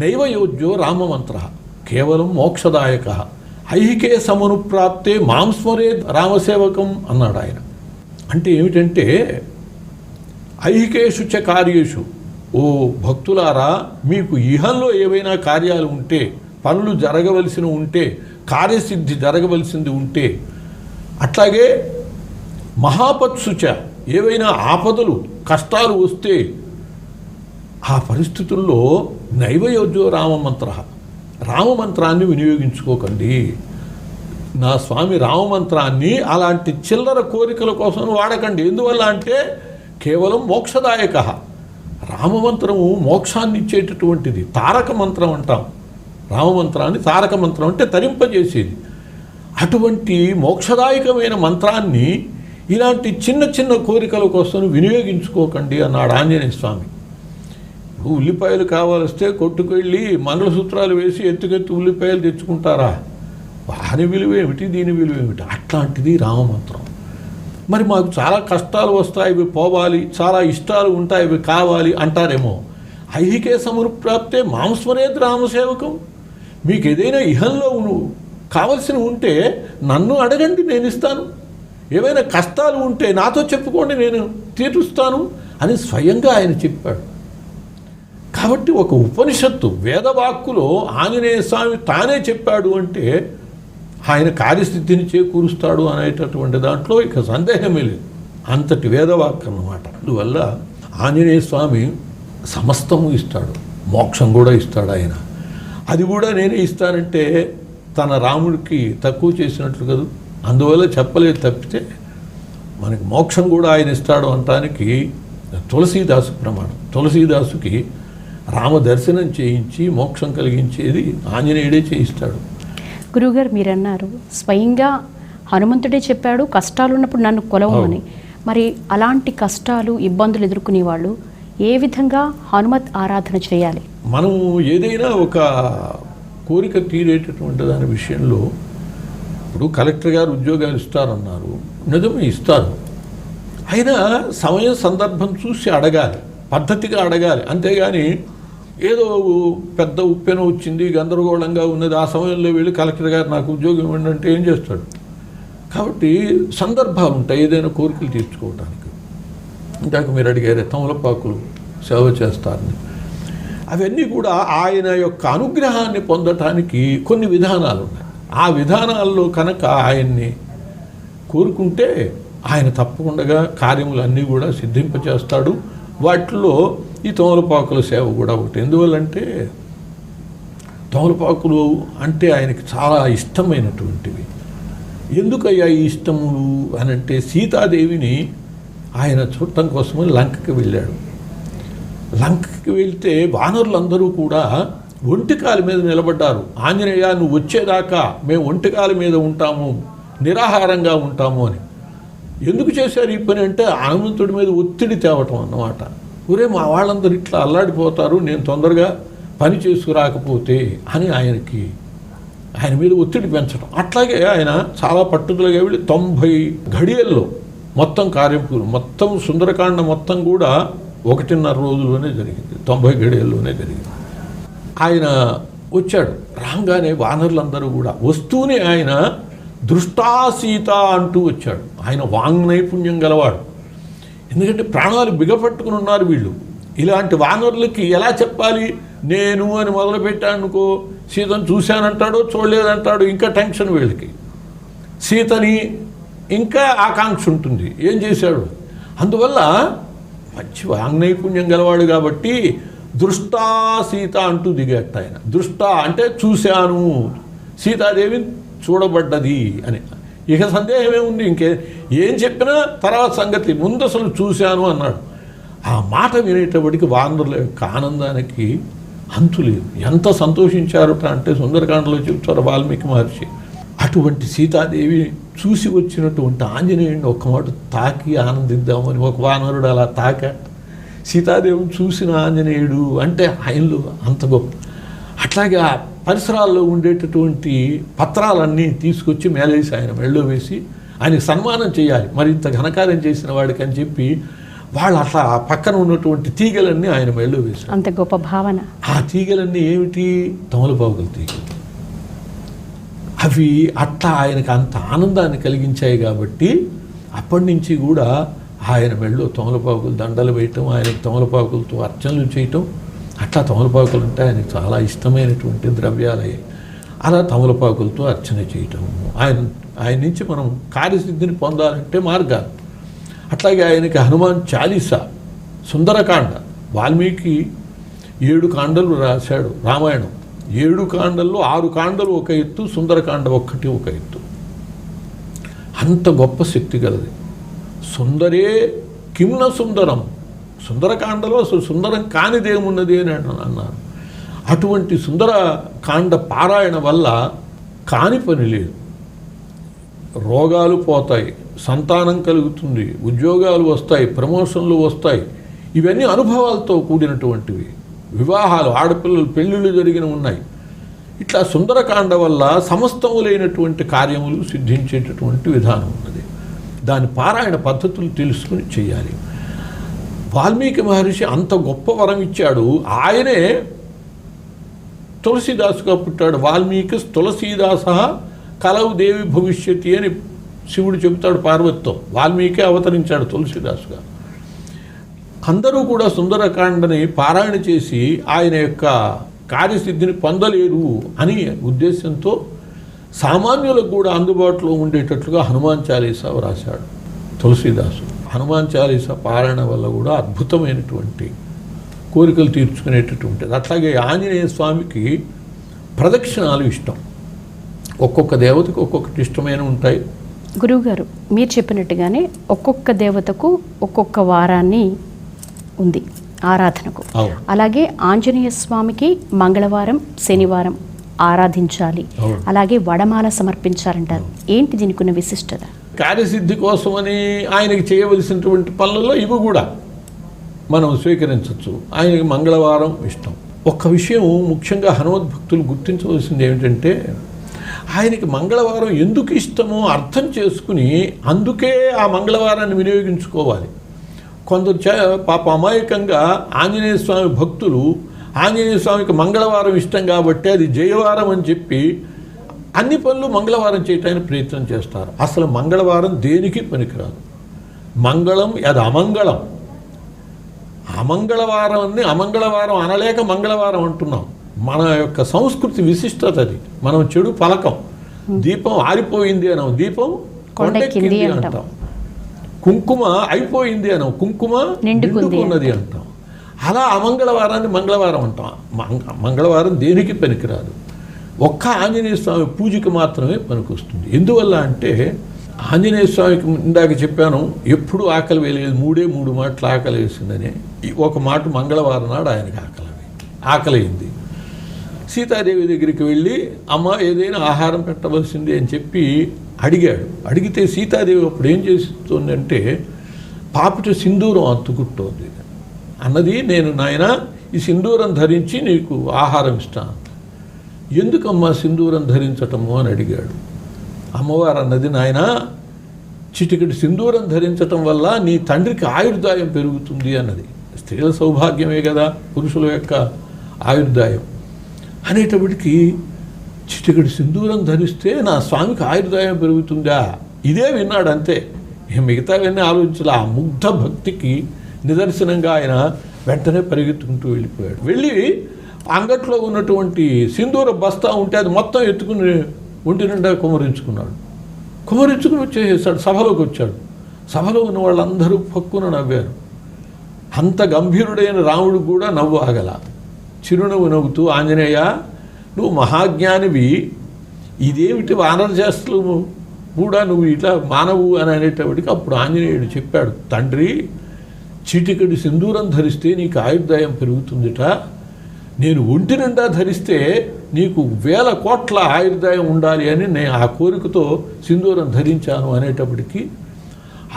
నైవయోజ్యో రామమంత్ర కేవలం మోక్షదాయక ఐహికే సమనుప్రాప్తే మాంస్మరే రామసేవకం అన్నాడు ఆయన. అంటే ఏమిటంటే ఐహికేషు చ కార్యేషు, ఓ భక్తులారా, మీకు ఇహంలో ఏవైనా కార్యాలు ఉంటే, పనులు జరగవలసి ఉంటే, కార్యసిద్ధి జరగవలసింది ఉంటే, అట్లాగే మహాపత్సుచ ఏవైనా ఆపదలు కష్టాలు వస్తే ఆ పరిస్థితుల్లో నైవయోజ్యో రామమంత్ర, రామమంత్రాన్ని వినియోగించుకోకండి. నా స్వామి రామమంత్రాన్ని అలాంటి చిల్లర కోరికల కోసం వాడకండి. ఎందువల్ల అంటే కేవలం మోక్షదాయక. రామమంత్రము మోక్షాన్ని ఇచ్చేటటువంటిది. తారక మంత్రం అంటాం. రామమంత్రాన్ని తారక మంత్రం అంటే తరింపజేసేది. అటువంటి మోక్షదాయకమైన మంత్రాన్ని ఇలాంటి చిన్న చిన్న కోరికల కోసం వినియోగించుకోకండి అన్నాడు ఆంజనేయ స్వామి. ఇప్పుడు ఉల్లిపాయలు కావాలిస్తే కొట్టుకు వెళ్ళి మంగళసూత్రాలు వేసి ఎత్తుకెత్తి ఉల్లిపాయలు తెచ్చుకుంటారా? వాని విలువ ఏమిటి, దీని విలువ ఏమిటి? అట్లాంటిది రామమంత్రం. మరి మాకు చాలా కష్టాలు వస్తాయి, ఇవి పోవాలి, చాలా ఇష్టాలు ఉంటాయి, ఇవి కావాలి అంటారేమో. ఐహికే సమృప్రాప్తే మాంస్మరేత్ రామసేవకం. మీకు ఏదైనా ఇహంలో కావలసిన ఉంటే నన్ను అడగండి, నేను ఇస్తాను. ఏవైనా కష్టాలు ఉంటే నాతో చెప్పుకోండి, నేను తీరుస్తాను అని స్వయంగా ఆయన చెప్పాడు. కాబట్టి ఒక ఉపనిషత్తు వేదవాక్కులో ఆంజనేయ స్వామి తానే చెప్పాడు అంటే ఆయన కార్యసిద్ధిని చేకూరుస్తాడు అనేటటువంటి దాంట్లో ఇక సందేహమే లేదు. అంతటి వేదవాక్కు అన్నమాట. అందువల్ల ఆంజనేయ స్వామి సమస్తము ఇస్తాడు, మోక్షం కూడా ఇస్తాడు ఆయన. అది కూడా నేనే ఇస్తానంటే తన రాముడికి తక్కువ చేసినట్లు కదా. అందువల్ల చెప్పలేదు తప్పితే మనకి మోక్షం కూడా ఆయన ఇస్తాడు అనటానికి తులసీదాసు ప్రమాణం. తులసీదాసుకి రామ దర్శనం చేయించి మోక్షం కలిగించేది ఆంజనేయుడే చేయిస్తాడు. గురువుగారు మీరు అన్నారు స్వయంగా హనుమంతుడే చెప్పాడు కష్టాలు ఉన్నప్పుడు నన్ను కొలవమని. మరి అలాంటి కష్టాలు ఇబ్బందులు ఎదుర్కొనే వాళ్ళు ఏ విధంగా హనుమత్ ఆరాధన చేయాలి? మనం ఏదైనా ఒక కోరిక తీరేటటువంటి దాని విషయంలో ఇప్పుడు కలెక్టర్ గారు ఉద్యోగాలు ఇస్తారన్నారు, నిజమే ఇస్తారు. అయినా సమయం సందర్భం చూసి అడగాలి, పద్ధతిగా అడగాలి. అంతేగాని ఏదో పెద్ద ఉప్పెన వచ్చింది, గందరగోళంగా ఉన్నది, ఆ సమయంలో వెళ్ళి కలెక్టర్ గారు నాకు ఉద్యోగం ఇవ్వండి అంటే ఏం చేస్తాడు? కాబట్టి సందర్భాలు ఉంటాయి ఏదైనా కోరికలు తీర్చుకోవడానికి. ఇందాక మీరు అడిగారే తమలపాకులు సేవ చేస్తారని. అవన్నీ కూడా ఆయన యొక్క అనుగ్రహాన్ని పొందటానికి కొన్ని విధానాలు ఉన్నాయి. ఆ విధానాల్లో కనుక ఆయన్ని కోరుకుంటే ఆయన తప్పకుండా కార్యములన్నీ కూడా సిద్ధింపచేస్తాడు. వాటిలో ఈ తమలపాకుల సేవ కూడా ఒకటి. ఎందువల్లంటే తమలపాకులు అంటే ఆయనకి చాలా ఇష్టమైనటువంటివి. ఎందుకయ్యా ఈ ఇష్టములు అని అంటే సీతాదేవిని ఆయన చూడటం కోసమని లంకకి వెళ్ళాడు. లంకకి వెళ్తే వానరులందరూ కూడా ఒంటికాల మీద నిలబడ్డారు. ఆంజనేయ నువ్వు వచ్చేదాకా మేము ఒంటికాల మీద ఉంటాము, నిరాహారంగా ఉంటాము అని. ఎందుకు చేశారు ఈ పని అంటే హనుమంతుడి మీద ఒత్తిడి తేవటం అన్నమాట. ఊరే మా వాళ్ళందరూ ఇట్లా అల్లాడిపోతారు, నేను తొందరగా పని చేసుకురాకపోతే అని ఆయన మీద ఒత్తిడి పెంచడం. అట్లాగే ఆయన చాలా పట్టుదలగా వెళ్ళి 90 ఘడియల్లో మొత్తం కార్యక్రమం మొత్తం సుందరకాండ మొత్తం కూడా 1.5 రోజుల్లోనే జరిగింది, 90 ఘడియల్లోనే జరిగింది. ఆయన వచ్చాడు. రాగానే వానరులందరూ కూడా వస్తూనే ఆయన దృష్టా సీత అంటూ వచ్చాడు. ఆయన వాంగ్ నైపుణ్యం గలవాడు. ఎందుకంటే ప్రాణాలు బిగపట్టుకుని ఉన్నారు వీళ్ళు. ఇలాంటి వానరులకి ఎలా చెప్పాలి? నేను అని మొదలుపెట్టానుకో సీతను చూశానంటాడో చూడలేదంటాడు, ఇంకా టెన్షన్ వీళ్ళకి. సీతని ఇంకా ఆకాంక్ష ఉంటుంది, ఏం చేశాడు? అందువల్ల మంచి వాంగ్ నైపుణ్యం గలవాడు కాబట్టి దృష్టా సీత అంటూ దిగేట ఆయన. దృష్ట అంటే చూశాను, సీతాదేవి చూడబడ్డది అని. ఇక సందేహం ఏముంది? ఏం చెప్పినా తర్వాత సంగతి, ముందు అసలు చూశాను అన్నాడు. ఆ మాట వినేటప్పటికి వానరుల యొక్క ఆనందానికి అంతు లేదు. ఎంత సంతోషించారట అంటే సుందరకాండలో చెప్తారు వాల్మీకి మహర్షి. అటువంటి సీతాదేవి చూసి వచ్చినటువంటి ఆంజనేయుడిని ఒక్క మాట తాకి ఆనందిద్దామని ఒక వానరుడు అలా తాకాడు. సీతాదేవిని చూసిన ఆంజనేయుడు అంటే ఆయనలో అంత గొప్ప. అట్లాగే ఆ పరిసరాల్లో ఉండేటటువంటి పత్రాలన్నీ తీసుకొచ్చి మేలేసి ఆయన మెళ్ళో వేసి ఆయనకు సన్మానం చేయాలి, మరి ఇంత ఘనకార్యం చేసిన వాడికి అని చెప్పి వాళ్ళు అట్లా పక్కన ఉన్నటువంటి తీగలన్నీ ఆయన మెళ్ళో వేశారు. అంత గొప్ప భావన. ఆ తీగలన్నీ ఏమిటి? తమలపాకుల తీగలు. అవి అట్లా ఆయనకు అంత ఆనందాన్ని కలిగించాయి కాబట్టి అప్పటి నుంచి కూడా ఆయన మెళ్ళో తమలపాకులు దండలు వేయటం, ఆయనకు తమలపాకులతో అర్చనలు చేయటం, అట్లా తమలపాకులు అంటే ఆయనకు చాలా ఇష్టమైనటువంటి ద్రవ్యాలయ్యాయి. అలా తమలపాకులతో అర్చన చేయటం, ఆయన నుంచి మనం కార్యసిద్ధిని పొందాలంటే మార్గాలు. అట్లాగే ఆయనకి హనుమాన్ చాలీసా, సుందరకాండ, వాల్మీకి 7 కాండలు రాశాడు రామాయణం. 7 కాండల్లో 6 కాండలు ఒక ఎత్తు, సుందరకాండ ఒక్కటి ఒక ఎత్తు. అంత గొప్ప శక్తి గలది. సుందరే కిమ్న సుందరం, సుందరకాండలో అసలు సుందరం కానిదేమున్నది అని అన్నారు. అటువంటి సుందరకాండ పారాయణ వల్ల కాని పని లేదు. రోగాలు పోతాయి, సంతానం కలుగుతుంది, ఉద్యోగాలు వస్తాయి, ప్రమోషన్లు వస్తాయి. ఇవన్నీ అనుభవాలతో కూడినటువంటివి. వివాహాలు, ఆడపిల్లలు పెళ్ళిళ్ళు జరిగిన ఉన్నాయి. ఇట్లా సుందరకాండ వల్ల సమస్తములైనటువంటి కార్యములు సిద్ధించేటటువంటి విధానం ఉన్నది. దాని పారాయణ పద్ధతులు తెలుసుకుని చేయాలి. వాల్మీకి మహర్షి అంత గొప్ప వరం ఇచ్చాడు. ఆయనే తులసీదాసుగా పుట్టాడు. వాల్మీకి తులసీదాస కలవు దేవి భవిష్యతి అని శివుడు చెబుతాడు పార్వతితో. వాల్మీకి అవతరించాడు తులసీదాసుగా. అందరూ కూడా సుందరకాండని పారాయణ చేసి ఆయన యొక్క కార్యసిద్ధిని పొందలేరు అని ఉద్దేశంతో సామాన్యులకు కూడా అందుబాటులో ఉండేటట్లుగా హనుమాన్ చాలీసా రాశాడు తులసీదాసు. హనుమాన్ చాలీసా పారాయణ వల్ల కూడా అద్భుతమైనటువంటి కోరికలు తీర్చుకునేటటువంటిది. అట్లాగే ఆంజనేయ స్వామికి ప్రదక్షిణాలు ఇష్టం. ఒక్కొక్క దేవతకు ఒక్కొక్కటి ఇష్టమైన ఉంటాయి. గురువుగారు, మీరు చెప్పినట్టుగానే ఒక్కొక్క దేవతకు ఒక్కొక్క వారాన్ని ఉంది ఆరాధనకు. అలాగే ఆంజనేయ స్వామికి మంగళవారం, శనివారం ఆరాధించాలి, అలాగే వడమాల సమర్పించాలంటారు. ఏంటి దీనికి ఉన్న విశిష్టత? కార్యసిద్ధి కోసమని ఆయనకి చేయవలసినటువంటి పనులలో ఇవి కూడా మనం స్వీకరించవచ్చు. ఆయనకి మంగళవారం ఇష్టం. ఒక్క విషయం ముఖ్యంగా హనుమద్భక్తులు గుర్తించవలసింది ఏమిటంటే, ఆయనకి మంగళవారం ఎందుకు ఇష్టమో అర్థం చేసుకుని అందుకే ఆ మంగళవారాన్ని వినియోగించుకోవాలి. కొందరు పాప అమాయకంగా ఆంజనేయ స్వామి భక్తులు ఆంజనేయ స్వామికి మంగళవారం ఇష్టం కాబట్టి అది జయవారం అని చెప్పి అన్ని పనులు మంగళవారం చేయటానికి ప్రయత్నం చేస్తారు. అసలు మంగళవారం దేనికి పనికిరాదు. మంగళం అది అమంగళం. అమంగళవారాన్ని అమంగళవారం అనలేక మంగళవారం అంటున్నాం. మన యొక్క సంస్కృతి విశిష్టత అది. మనం చెడు పలకం. దీపం ఆరిపోయింది అనం, దీపం కొండెక్కింది అంటాం. కుంకుమ అయిపోయింది అనం, కుంకుమ నిండుకున్నది అంటాం. అలా అమంగళవారాన్ని మంగళవారం అంటాం. మంగళవారం దేనికి పనికిరాదు. ఒక్క ఆంజనేయ స్వామి పూజకి మాత్రమే పనికొస్తుంది. ఎందువల్ల అంటే ఆంజనేయ స్వామికి ఇందాక చెప్పాను, ఎప్పుడు ఆకలి వేయలేదు. 3 మాటలు ఆకలి వేసిందని. ఒక మాట మంగళవారం నాడు ఆయనకి ఆకలింది. సీతాదేవి దగ్గరికి వెళ్ళి అమ్మ ఏదైనా ఆహారం పెట్టవలసింది అని చెప్పి అడిగాడు. అడిగితే సీతాదేవి అప్పుడు ఏం చేస్తుందంటే పాపిట సింధూరం అత్తుకుంటోంది. అన్నది, నేను నాయన ఈ సింధూరం ధరించి నీకు ఆహారం ఇస్తాను. ఎందుకమ్మా సింధూరం ధరించటము అని అడిగాడు. అమ్మవారు అన్నది, నాయన చిటికటి సింధూరం ధరించటం వల్ల నీ తండ్రికి ఆయుర్దాయం పెరుగుతుంది అన్నది. స్త్రీల సౌభాగ్యమే కదా పురుషుల యొక్క ఆయుర్దాయం అనేటప్పటికీ, చిటికటి సింధూరం ధరిస్తే నా స్వామికి ఆయుర్దాయం పెరుగుతుందా? ఇదే విన్నాడు అంతే. మిగతావన్నీ ఆలోచించాలి. ఆ ముగ్ధ భక్తికి నిదర్శనంగా ఆయన వెంటనే పరిగెత్తుకుంటూ వెళ్ళిపోయాడు. వెళ్ళి అంగట్లో ఉన్నటువంటి సింధూర బస్తా ఉంటే అది మొత్తం ఎత్తుకుని ఒంటి నిండా కుమరించుకున్నాడు. కుమరించుకుని వచ్చేసాడు. సభలోకి వచ్చాడు. సభలో ఉన్న వాళ్ళందరూ పక్కున నవ్వారు. అంత గంభీరుడైన రాముడు కూడా నవ్వు ఆగల. చిరునవ్వు నవ్వుతూ, ఆంజనేయ నువ్వు మహాజ్ఞానివి, ఇదేమిటి వానర చేష్టలు కూడా నువ్వు ఇట్లా మానవు అని అనేటప్పటికి అప్పుడు ఆంజనేయుడు చెప్పాడు, తండ్రి చీటికడి సింధూరం ధరిస్తే నీకు ఆయుర్దాయం పెరుగుతుందిట. నేను ఒంటి నిండా ధరిస్తే నీకు 1000 కోట్ల ఆయుర్దాయం ఉండాలి అని నేను ఆ కోరికతో సింధూరం ధరించాను అనేటప్పటికీ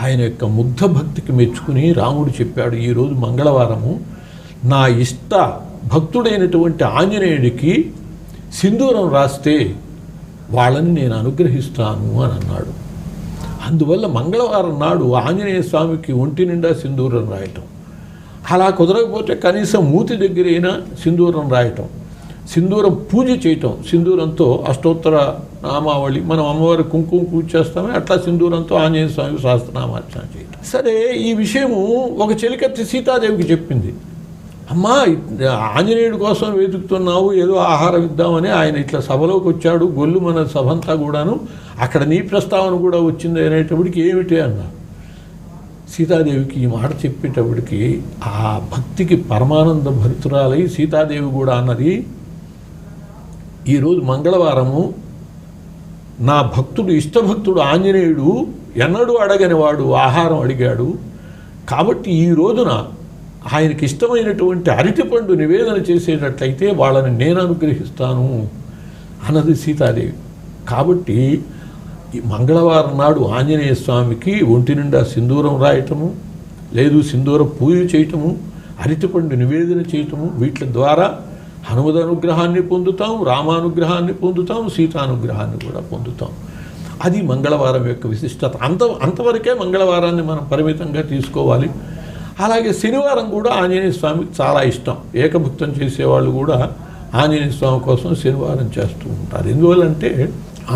ఆయన యొక్క ముగ్ధ భక్తికి మెచ్చుకుని రాముడు చెప్పాడు, ఈరోజు మంగళవారము నా ఇష్ట భక్తుడైనటువంటి ఆంజనేయుడికి సింధూరం రాస్తే వాళ్ళని నేను అనుగ్రహిస్తాను అని అన్నాడు. అందువల్ల మంగళవారం నాడు ఆంజనేయ స్వామికి ఒంటి నిండా సింధూరం రాయటం, అలా కుదరకపోతే కనీసం మూతి దగ్గరైనా సింధూరం రాయటం, సింధూరం పూజ చేయటం, సింధూరంతో అష్టోత్తర నామావళి మనం అమ్మవారి కుంకుమ పూజ చేస్తామే అట్లా సింధూరంతో ఆంజనేయ స్వామికి సహస్రనామార్చన చేయటం. సరే, ఈ విషయము ఒక చెలికత్తి సీతాదేవికి చెప్పింది. అమ్మా ఆంజనేయుడి కోసం వెతుకుతున్నావు, ఏదో ఆహారం ఇద్దామని ఆయన ఇట్లా సభలోకి వచ్చాడు, గొల్లు మన సభంతా కూడాను, అక్కడ నీ ప్రస్తావన కూడా వచ్చింది అనేటప్పటికి ఏమిటి అన్నా. సీతాదేవికి ఈ మాట చెప్పేటప్పటికి ఆ భక్తికి పరమానంద భరితురాలై సీతాదేవి కూడా అన్నది, ఈరోజు మంగళవారము నా భక్తుడు ఇష్టభక్తుడు ఆంజనేయుడు ఎన్నడూ అడగని వాడు ఆహారం అడిగాడు, కాబట్టి ఈ రోజున ఆయనకి ఇష్టమైనటువంటి అరటిపండు నివేదన చేసేటట్లయితే వాళ్ళని నేను అనుగ్రహిస్తాను అన్నది సీతాదేవి. కాబట్టి ఈ మంగళవారం నాడు ఆంజనేయ స్వామికి ఒంటి నిండా సింధూరం రాయటము, లేదు సింధూరం పూజ చేయటము, అరటిపండు నివేదన చేయటము, వీటి ద్వారా హనుమద్ అనుగ్రహాన్ని పొందుతాం, రామానుగ్రహాన్ని పొందుతాం, సీతానుగ్రహాన్ని కూడా పొందుతాం. అది మంగళవారం యొక్క విశిష్టత. అంతవరకే మంగళవారాన్ని మనం పరిమితంగా తీసుకోవాలి. అలాగే శనివారం కూడా ఆంజనేయ స్వామికి చాలా ఇష్టం. ఏకభుక్తం చేసేవాళ్ళు కూడా ఆంజనేయ స్వామి కోసం శనివారం చేస్తూ ఉంటారు. ఎందువల్లంటే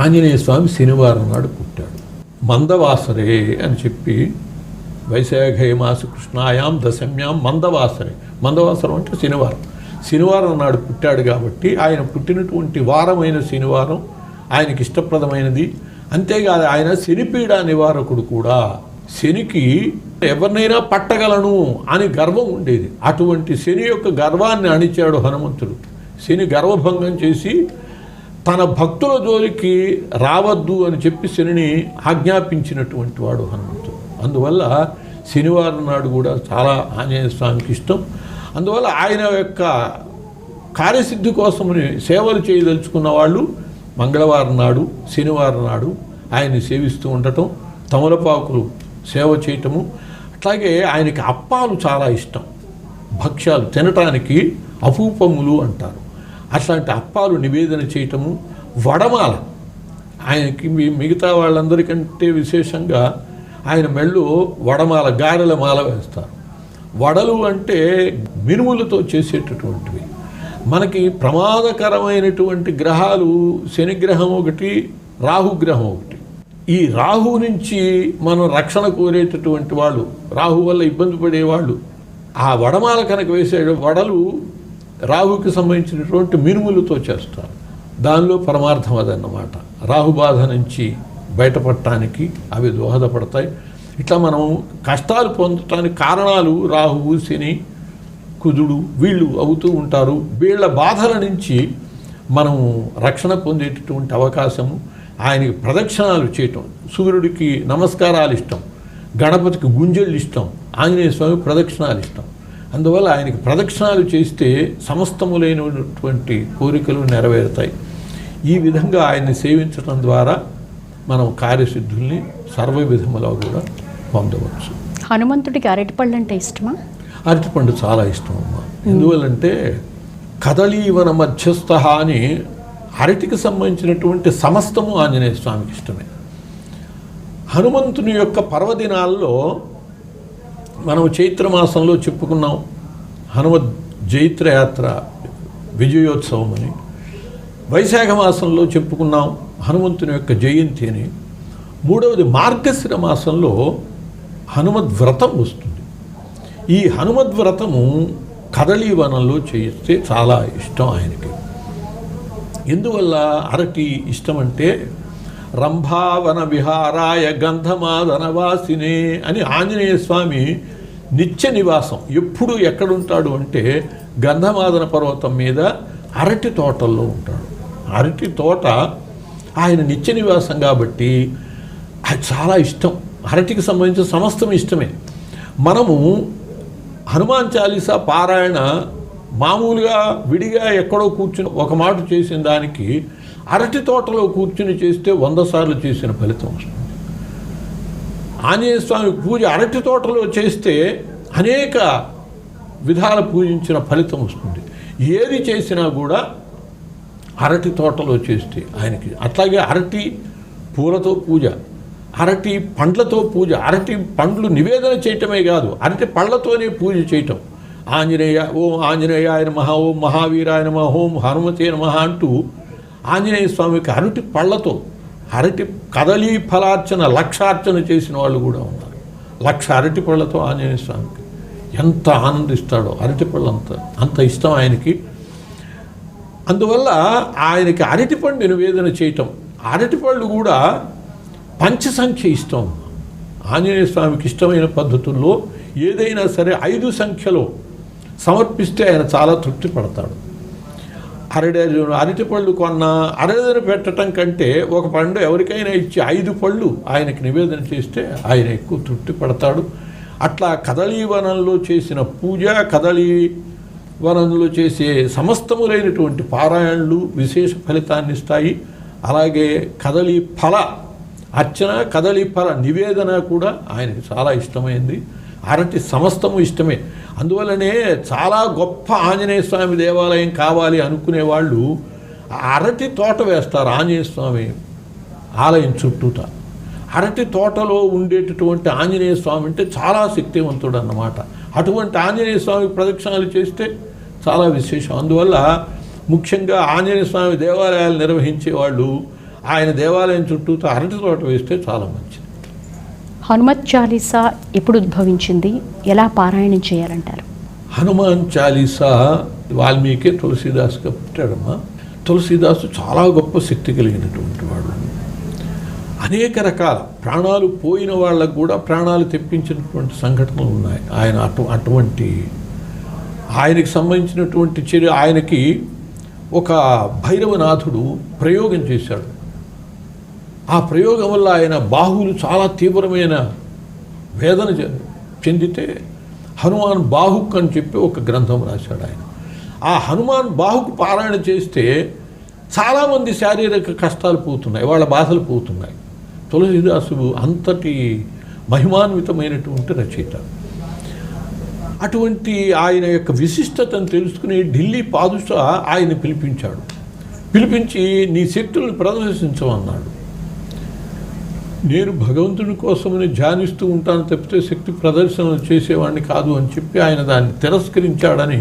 ఆంజనేయ స్వామి శనివారం నాడు పుట్టాడు. మందవాసరే అని చెప్పి వైశాఖే మాస కృష్ణాయాం దశమ్యాం మందవాసరే. మందవాసరం అంటే శనివారం. శనివారం నాడు పుట్టాడు కాబట్టి ఆయన పుట్టినటువంటి వారమైన శనివారం ఆయనకి ఇష్టప్రదమైనది. అంతేకాదు ఆయన శనిపీడ నివారకుడు కూడా. శనికి ఎవరినైనా పట్టగలను అని గర్వం ఉండేది. అటువంటి శని యొక్క గర్వాన్ని అణిచాడు హనుమంతుడు. శని గర్వభంగం చేసి తన భక్తుల జోలికి రావద్దు అని చెప్పి శనిని ఆజ్ఞాపించినటువంటి వాడు హనుమంతుడు. అందువల్ల శనివారం నాడు కూడా చాలా ఆంజనేయ స్వామికి ఇష్టం. అందువల్ల ఆయన యొక్క కార్యసిద్ధి కోసమని సేవలు చేయదలుచుకున్న వాళ్ళు మంగళవారం నాడు, శనివారం నాడు ఆయన్ని సేవిస్తూ ఉండటం, తమలపాకులు సేవ చేయటము. అట్లాగే ఆయనకి అప్పాలు చాలా ఇష్టం. భక్ష్యాలు తినటానికి అపూపములు అంటారు. అట్లాంటి అప్పాలు నివేదన చేయటము. వడమాల ఆయనకి మిగతా వాళ్ళందరికంటే విశేషంగా ఆయన మెళ్ళు వడమాల, గారెల మాల వేస్తారు. వడలు అంటే మినుములతో చేసేటటువంటివి. మనకి ప్రమాదకరమైనటువంటి గ్రహాలు శనిగ్రహం ఒకటి, రాహుగ్రహం ఒకటి. ఈ రాహు నుంచి మనం రక్షణ కోరేటటువంటి వాళ్ళు, రాహు వల్ల ఇబ్బంది పడేవాళ్ళు ఆ వడమాల కనుక వేసే వడలు రాహుకి సంబంధించినటువంటి మినుములతో చేస్తారు. దానిలో పరమార్థం అదన్నమాట. రాహుబాధ నుంచి బయటపడటానికి అవి దోహదపడతాయి. ఇట్లా మనం కష్టాలు పొందటానికి కారణాలు రాహువు, శని, కుజుడు వీళ్ళు అవుతూ ఉంటారు. వీళ్ళ బాధల నుంచి మనం రక్షణ పొందేటటువంటి అవకాశము. ఆయనకి ప్రదక్షిణాలు చేయటం, సూర్యుడికి నమస్కారాలు ఇష్టం, గణపతికి గుంజళ్ళు ఇష్టం, ఆంజనేయ స్వామి ప్రదక్షిణాలు ఇష్టం. అందువల్ల ఆయనకి ప్రదక్షిణాలు చేస్తే సమస్తములైనటువంటి కోరికలు నెరవేరుతాయి. ఈ విధంగా ఆయన్ని సేవించడం ద్వారా మనం కార్యసిద్ధుల్ని సర్వ విధములో కూడా పొందవచ్చు. హనుమంతుడికి అరటిపళ్ళు అంటే ఇష్టమా? అరటిపండు చాలా ఇష్టం అమ్మా. ఎందువల్లంటే కదలీవన మధ్యస్థ అని అరటికి సంబంధించినటువంటి సమస్తము ఆంజనేయ స్వామికి ఇష్టమే. హనుమంతుని యొక్క పర్వదినాల్లో మనం చైత్రమాసంలో చెప్పుకున్నాం హనుమద్ జైత్రయాత్ర విజయోత్సవం అని. వైశాఖ మాసంలో చెప్పుకున్నాం హనుమంతుని యొక్క జయంతి అని. మూడవది మార్గశిర మాసంలో హనుమద్ వ్రతం వస్తుంది. ఈ హనుమద్ వ్రతము కదలీవనంలో చేస్తే చాలా ఇష్టం ఆయనకి. ఎందువల్ల అరటి ఇష్టమంటే రంభావన విహారాయ గంధమాదనవాసినే అని ఆంజనేయ స్వామి నిత్య నివాసం ఎప్పుడు ఎక్కడుంటాడు అంటే గంధమాదన పర్వతం మీద అరటి తోటల్లో ఉంటాడు. అరటి తోట ఆయన నిత్య నివాసం కాబట్టి అది చాలా ఇష్టం. అరటికి సంబంధించిన సమస్తం ఇష్టమే. మనము హనుమాన్ చాలీసా పారాయణ మామూలుగా విడిగా ఎక్కడో కూర్చుని ఒక మాట చేసిన దానికి అరటి తోటలో కూర్చుని చేస్తే 100 సార్లు చేసిన ఫలితం వస్తుంది. ఆంజనేయ స్వామి పూజ అరటి తోటలో చేస్తే అనేక విధాల పూజించిన ఫలితం వస్తుంది. ఏది చేసినా కూడా అరటి తోటలో చేస్తే ఆయనకి. అట్లాగే అరటి పూలతో పూజ, అరటి పండ్లతో పూజ. అరటి పండ్లు నివేదన చేయటమే కాదు, అరటి పళ్ళతోనే పూజ చేయటం. ఆంజనేయ ఓం ఆంజనేయాయ నమః, ఓం మహావీరాయ నమః, ఓం హనుమతే నమః అంటూ ఆంజనేయ స్వామికి అరటి పళ్ళతో, అరటి కదలీ ఫలార్చన, లక్షార్చన చేసిన వాళ్ళు కూడా ఉన్నారు. 1,00,000 అరటి పళ్ళతో ఆంజనేయ స్వామికి ఎంత ఆనందిస్తాడో. అరటి పళ్ళు అంత ఇష్టం ఆయనకి. అందువల్ల ఆయనకి అరటిపండు నివేదన చేయటం. అరటిపళ్ళు కూడా పంచసంఖ్య ఇష్టం. ఆంజనేయ స్వామికి ఇష్టమైన పద్ధతుల్లో ఏదైనా సరే 5 సంఖ్యలో సమర్పిస్తే ఆయన చాలా తృప్తి పడతాడు. అరటిపళ్ళు కొన్న అరడజను పెట్టడం కంటే ఒక పండు ఎవరికైనా ఇచ్చి 5 పళ్ళు ఆయనకి నివేదన చేస్తే ఆయన ఎక్కువ తృప్తి పడతాడు. అట్లా కదలీవనంలో చేసిన పూజ, కదలీవనంలో చేసే సమస్తములైనటువంటి పారాయణలు విశేష ఫలితాన్ని ఇస్తాయి. అలాగే కదలీ ఫల అర్చన, కదలీ ఫల నివేదన కూడా ఆయనకి చాలా ఇష్టమైంది. అరటి సమస్తము ఇష్టమే. అందువల్లనే చాలా గొప్ప ఆంజనేయ స్వామి దేవాలయం కావాలి అనుకునే వాళ్ళు అరటి తోట వేస్తారు ఆంజనేయ స్వామి ఆలయం చుట్టూత. అరటి తోటలో ఉండేటటువంటి ఆంజనేయ స్వామి అంటే చాలా శక్తివంతుడు అన్నమాట. అటువంటి ఆంజనేయ స్వామి ప్రదక్షిణాలు చేస్తే చాలా విశేషం. అందువల్ల ముఖ్యంగా ఆంజనేయ స్వామి దేవాలయాలు నిర్వహించే వాళ్ళు ఆయన దేవాలయం చుట్టూతో అరటి తోట వేస్తే చాలా మంచిది. హనుమత్ చాలీసా ఎప్పుడు ఉద్భవించింది, ఎలా పారాయణం చేయాలంటారు? హనుమాన్ చాలీసా వాల్మీకి తులసీదాస్గా పుట్టాడమ్మా. తులసీదాసు చాలా గొప్ప శక్తి కలిగినటువంటి వాడు. అనేక రకాల ప్రాణాలు పోయిన వాళ్ళకు కూడా ప్రాణాలు తెప్పించినటువంటి సంఘటనలు ఉన్నాయి. ఆయన అటువంటి ఆయనకి సంబంధించినటువంటి చర్య, ఆయనకి ఒక భైరవనాథుడు ప్రయోగం చేశాడు. ఆ ప్రయోగం వల్ల ఆయన బాహువులు చాలా తీవ్రమైన వేదన చెందితే హనుమాన్ బాహుక్ అని చెప్పి ఒక గ్రంథం రాశాడు ఆయన. ఆ హనుమాన్ బాహుకు పారాయణ చేస్తే చాలామంది శారీరక కష్టాలు పోతున్నాయి, వాళ్ళ బాధలు పోతున్నాయి. తులసీదాసు అంతటి మహిమాన్వితమైనటువంటి రచయిత. అటువంటి ఆయన యొక్క విశిష్టతను తెలుసుకుని ఢిల్లీ పాదుషా ఆయన పిలిపించాడు. పిలిపించి నీ శక్తులను ప్రదర్శించమన్నాడు. నేను భగవంతుని కోసమని ధ్యానిస్తూ ఉంటాను తప్పితే శక్తి ప్రదర్శనలు చేసేవాడిని కాదు అని చెప్పి ఆయన దాన్ని తిరస్కరించాడని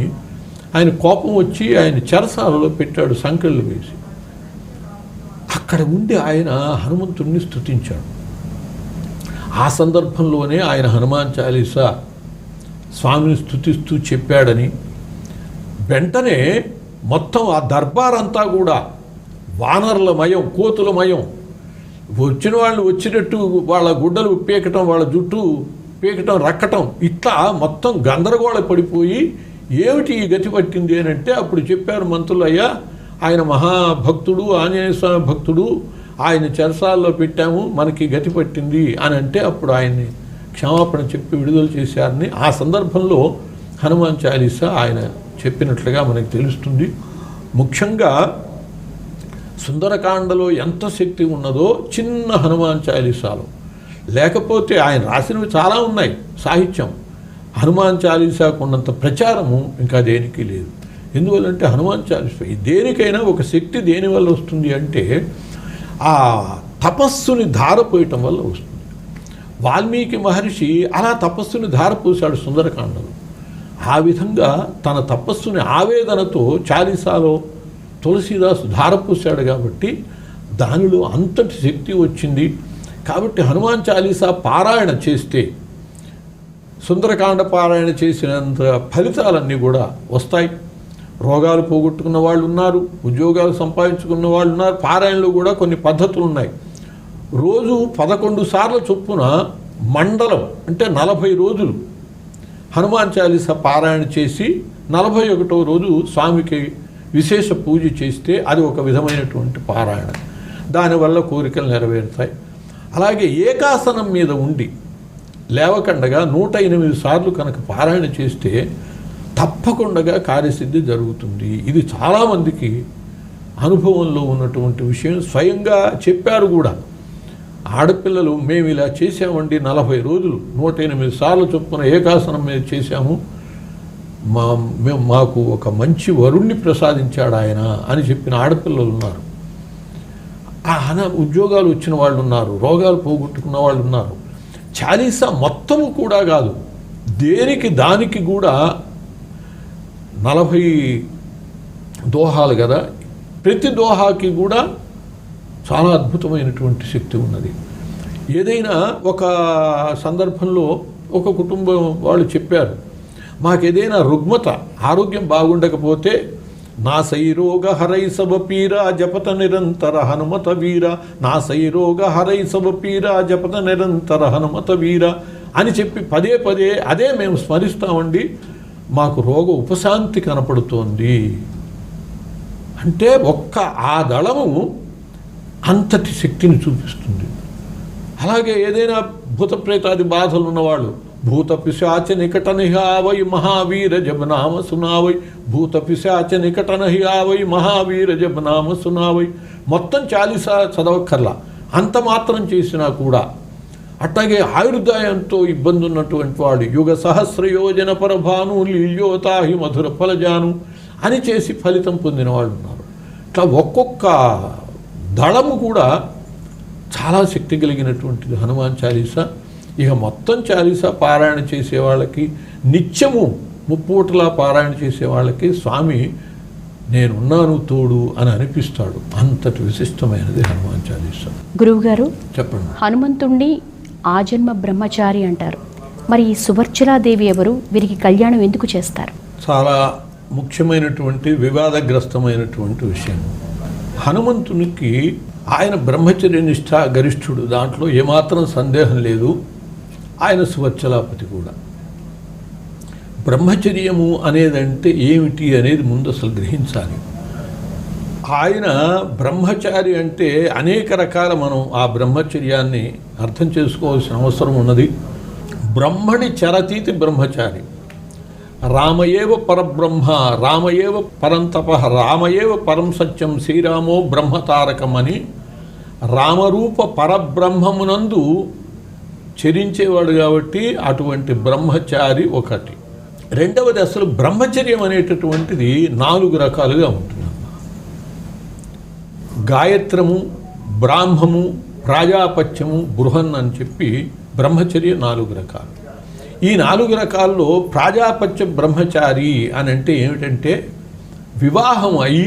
ఆయన కోపం వచ్చి ఆయన చెరసాలలో పెట్టాడు సంకెళ్ళు వేసి. అక్కడ ఉండి ఆయన హనుమంతుడిని స్తుతించాడు. ఆ సందర్భంలోనే ఆయన హనుమాన్ చాలీసా స్వామిని స్తుతిస్తూ చెప్పాడని వెంటనే మొత్తం ఆ దర్బారంతా కూడా వానరులమయం, కోతులమయం, వచ్చిన వాళ్ళు వచ్చినట్టు వాళ్ళ గుడ్డలు పీకటం, వాళ్ళ జుట్టు పీకటం, రక్కటం, ఇట్లా మొత్తం గందరగోళ పడిపోయి ఏమిటి ఈ గతి పట్టింది అని అంటే అప్పుడు చెప్పారు మంత్రులు, అయ్యా ఆయన మహాభక్తుడు, ఆంజనేయ స్వామి భక్తుడు, ఆయన చెరసాల్లో పెట్టాము, మనకి గతి పట్టింది అని అంటే అప్పుడు ఆయన్ని క్షమాపణ చెప్పి విడుదల చేశారని ఆ సందర్భంలో హనుమాన్ చాలీసా ఆయన చెప్పినట్లుగా మనకు తెలుస్తుంది. ముఖ్యంగా సుందరకాండలో ఎంత శక్తి ఉన్నదో చిన్న హనుమాన్ చాలీసాలో లేకపోతే ఆయన రాసినవి చాలా ఉన్నాయి సాహిత్యం. హనుమాన్ చాలీసాకు ఉన్నంత ప్రచారము ఇంకా దేనికి లేదు. ఎందువల్లంటే హనుమాన్ చాలీసా దేనికైనా ఒక శక్తి దేనివల్ల వస్తుంది అంటే ఆ తపస్సుని ధారపోయటం వల్ల వస్తుంది. వాల్మీకి మహర్షి అలా తపస్సుని ధారపోశాడు సుందరకాండలో. ఆ విధంగా తన తపస్సుని ఆవేదనతో చాలీసాలో తులసీదాసు ధారపోశాడు కాబట్టి దానిలో అంతటి శక్తి వచ్చింది. కాబట్టి హనుమాన్ చాలీసా పారాయణ చేస్తే సుందరకాండ పారాయణ చేసినంత ఫలితాలన్నీ కూడా వస్తాయి. రోగాలు పోగొట్టుకున్న వాళ్ళు ఉన్నారు, ఉద్యోగాలు సంపాదించుకున్న వాళ్ళు ఉన్నారు. పారాయణలో కూడా కొన్ని పద్ధతులు ఉన్నాయి. రోజు 11 సార్లు చొప్పున మండలం అంటే 40 రోజులు హనుమాన్ చాలీసా పారాయణ చేసి 41వ రోజు స్వామికి విశేష పూజ చేస్తే అది ఒక విధమైనటువంటి పారాయణ. దానివల్ల కోరికలు నెరవేరుతాయి. అలాగే ఏకాసనం మీద ఉండి లేవకండగా 108 సార్లు కనుక పారాయణ చేస్తే తప్పకుండా కార్యసిద్ధి జరుగుతుంది. ఇది చాలామందికి అనుభవంలో ఉన్నటువంటి విషయం. స్వయంగా చెప్పారు కూడా. ఆడపిల్లలు మేము ఇలా చేసామండి, 40 రోజులు 108 సార్లు చొప్పున ఏకాసనం మీద చేశాము, మాకు ఒక మంచి వరుణ్ణి ప్రసాదించాడు ఆయన అని చెప్పిన ఆడపిల్లలు ఉన్నారు. ఉద్యోగాలు వచ్చిన వాళ్ళు ఉన్నారు, రోగాలు పోగొట్టుకున్న వాళ్ళు ఉన్నారు. చాలీసా మొత్తము కూడా కాదు, దేనికి దానికి కూడా 40 దోహాలు కదా, ప్రతి దోహాకి కూడా చాలా అద్భుతమైనటువంటి శక్తి ఉన్నది. ఏదైనా ఒక సందర్భంలో ఒక కుటుంబం వాళ్ళు చెప్పారు, మాకేదైనా రుగ్మత ఆరోగ్యం బాగుండకపోతే నా సైరోగ హరై సబ పీరా జపత నిరంతర హనుమత వీర, నా సైరోగ హరై సబ పీరా జపత నిరంతర హనుమత వీర అని చెప్పి పదే పదే అదే మేము స్మరిస్తామండి, మాకు రోగ ఉపశాంతి కనపడుతోంది అంటే ఒక్క ఆ దళము అంతటి శక్తిని చూపిస్తుంది. అలాగే ఏదైనా భూత ప్రేతాది బాధలు ఉన్నవాళ్ళు భూత పిశాచ నికట నిహావై మహావీర జబనామ సునావై, భూత పిశాచ నికట నిహావై మహావీర జబనామ సునావై. మొత్తం చాలీసా చదవక్కర్లా, అంత మాత్రం చేసినా కూడా అట్లాగే ఆయుర్దాయంతో ఇబ్బంది ఉన్నటువంటి వాడు యుగ సహస్రయోజన పరభాను లీల్యోతాహి మధుర ఫలజాను అని చేసి ఫలితం పొందిన వాళ్ళు ఉన్నారు. ఇట్లా ఒక్కొక్క దళము కూడా చాలా శక్తి కలిగినటువంటిది హనుమాన్ చాలీసా. ఇక మొత్తం చాలీసా పారాయణ చేసే వాళ్ళకి, నిత్యము ముప్పూటలా పారాయణ చేసే వాళ్ళకి స్వామి నేనున్నాను తోడు అని అనిపిస్తాడు. అంతటి విశిష్టమైనది హనుమాన్ చాలీసా. గురువుగారు చెప్పండి. హనుమంతుణ్ణి ఆజన్మ బ్రహ్మచారి అంటారు. మరి ఈ సువర్చలాదేవి ఎవరు? వీరికి కళ్యాణం ఎందుకు చేస్తారు? చాలా ముఖ్యమైనటువంటి వివాదగ్రస్తమైనటువంటి విషయం. హనుమంతునికి ఆయన బ్రహ్మచర్య నిష్ఠ గరిష్ఠుడు, దాంట్లో ఏమాత్రం సందేహం లేదు. ఆయన సువర్చలాపతి కూడా. బ్రహ్మచర్యము అనేదంటే ఏమిటి అనేది ముందు అసలు గ్రహించాలి. ఆయన బ్రహ్మచారి అంటే అనేక రకాల మనం ఆ బ్రహ్మచర్యాన్ని అర్థం చేసుకోవాల్సిన అవసరం ఉన్నది. బ్రహ్మణి చరతీతి బ్రహ్మచారి, రామయేవ పరబ్రహ్మ, రామయేవ పరంతప, రామయేవ పరం సత్యం, శ్రీరామో బ్రహ్మతారకం అని రామరూప పరబ్రహ్మమునందు చరించేవాడు కాబట్టి అటువంటి బ్రహ్మచారి ఒకటి. రెండవది, అసలు బ్రహ్మచర్యం అనేటటువంటిది 4 రకాలుగా ఉంటుంది. గాయత్రము, బ్రాహ్మము, ప్రాజాపత్యము, బృహన్ అని చెప్పి బ్రహ్మచర్య 4 రకాలు. ఈ 4 రకాల్లో ప్రాజాపత్య బ్రహ్మచారి అని అంటే ఏమిటంటే వివాహం అయి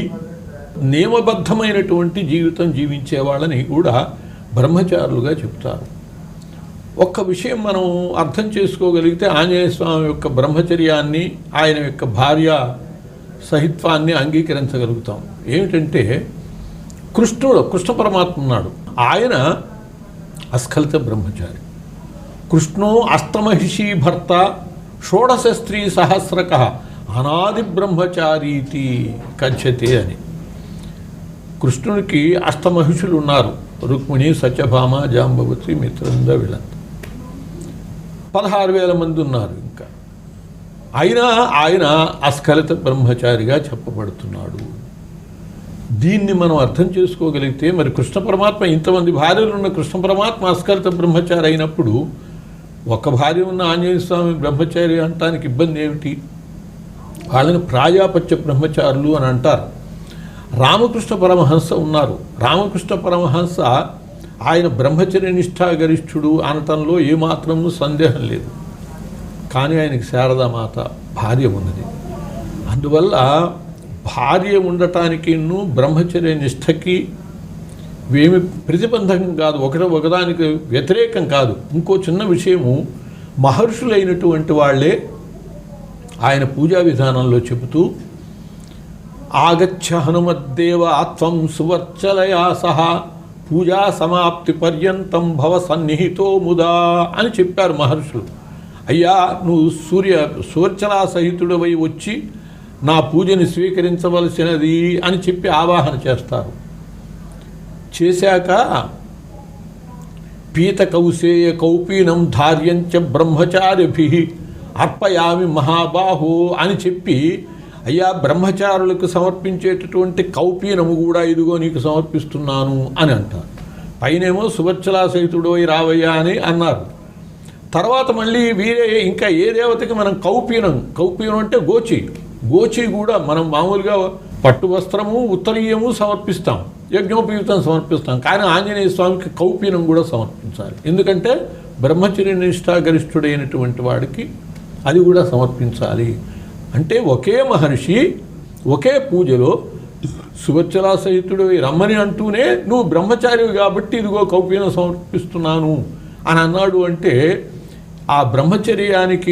నియమబద్ధమైనటువంటి జీవితం జీవించే వాళ్ళని కూడా బ్రహ్మచారులుగా చెప్తారు. ఒక్క విషయం మనం అర్థం చేసుకోగలిగితే ఆంజనేయ స్వామి యొక్క బ్రహ్మచర్యాన్ని, ఆయన యొక్క భార్య సహిత్వాన్ని అంగీకరించగలుగుతాం. ఏమిటంటే కృష్ణ పరమాత్మ ఉన్నాడు, ఆయన అస్ఖలిత బ్రహ్మచారి. కృష్ణో అష్టమహిషీ భర్త షోడశ స్త్రీ సహస్రక అనాది బ్రహ్మచారీతి కథ్యతే అని. కృష్ణునికి అష్టమహిషులు ఉన్నారు. రుక్మిణి, సత్యభామ, జాంబవతి, మిత్రంద, వీళ్ళంతా 16,000 మంది ఉన్నారు. ఇంకా అయినా ఆయన అస్ఖలిత బ్రహ్మచారిగా చెప్పబడుతున్నాడు. దీన్ని మనం అర్థం చేసుకోగలిగితే మరి కృష్ణ పరమాత్మ ఇంతమంది భార్యలు ఉన్న కృష్ణ పరమాత్మ అస్ఖలిత బ్రహ్మచారి అయినప్పుడు ఒక భార్య ఉన్న ఆంజనేయ స్వామి బ్రహ్మచారి అనటానికి ఇబ్బంది ఏమిటి? వాళ్ళని ప్రాజాపత్య బ్రహ్మచారులు అని అంటారు. రామకృష్ణ పరమహంస ఉన్నారు. రామకృష్ణ పరమహంస ఆయన బ్రహ్మచర్య నిష్ఠా గరిష్ఠుడు అనటంలో ఏమాత్రము సందేహం లేదు. కానీ ఆయనకి శారదామాత భార్య ఉన్నది. అందువల్ల భార్య ఉండటానికి బ్రహ్మచర్య నిష్ఠకి ఏమి ప్రతిబంధకం కాదు, ఒకదానికి వ్యతిరేకం కాదు. ఇంకో చిన్న విషయము, మహర్షులైనటువంటి వాళ్ళే ఆయన పూజా విధానంలో చెబుతూ ఆగచ్చ హనుమద్దేవ త్వం సువర్చలయా సహా పూజా సమాప్తి పర్యంతం భవ సన్నిహితో ముదా అని చెప్పారు మహర్షులు. అయ్యా, నువ్వు సువర్చలా సహితుడవై వచ్చి నా పూజని స్వీకరించవలసినది అని చెప్పి ఆవాహన చేస్తారు. చేశాక పీత కౌసేయ కౌపీనం ధార్యంచ బ్రహ్మచారిభి అర్పయామి మహాబాహో అని చెప్పి, అయ్యా బ్రహ్మచారులకు సమర్పించేటటువంటి కౌపీనము కూడా ఇదిగో నీకు సమర్పిస్తున్నాను అని అంటారు. పైనేమో సువర్చలా సహితుడోయి రావయ్యా అని అన్నారు. తర్వాత మళ్ళీ వీరే ఇంకా ఏ దేవతకి మనం కౌపీనం అంటే గోచి కూడా మనం మామూలుగా పట్టు వస్త్రము, ఉత్తరీయము సమర్పిస్తాం, యజ్ఞోపయుక్తం సమర్పిస్తాం. కానీ ఆంజనేయ స్వామికి కౌపీనం కూడా సమర్పించాలి. ఎందుకంటే బ్రహ్మచర్య నిష్ఠా గరిష్ఠుడైనటువంటి వాడికి అది కూడా సమర్పించాలి. అంటే ఒకే మహర్షి ఒకే పూజలో సువర్చలా సహితుడు రమ్మని అంటూనే నువ్వు బ్రహ్మచారివి కాబట్టి ఇదిగో కౌపీనం సమర్పిస్తున్నాను అని అన్నాడు. అంటే ఆ బ్రహ్మచర్యానికి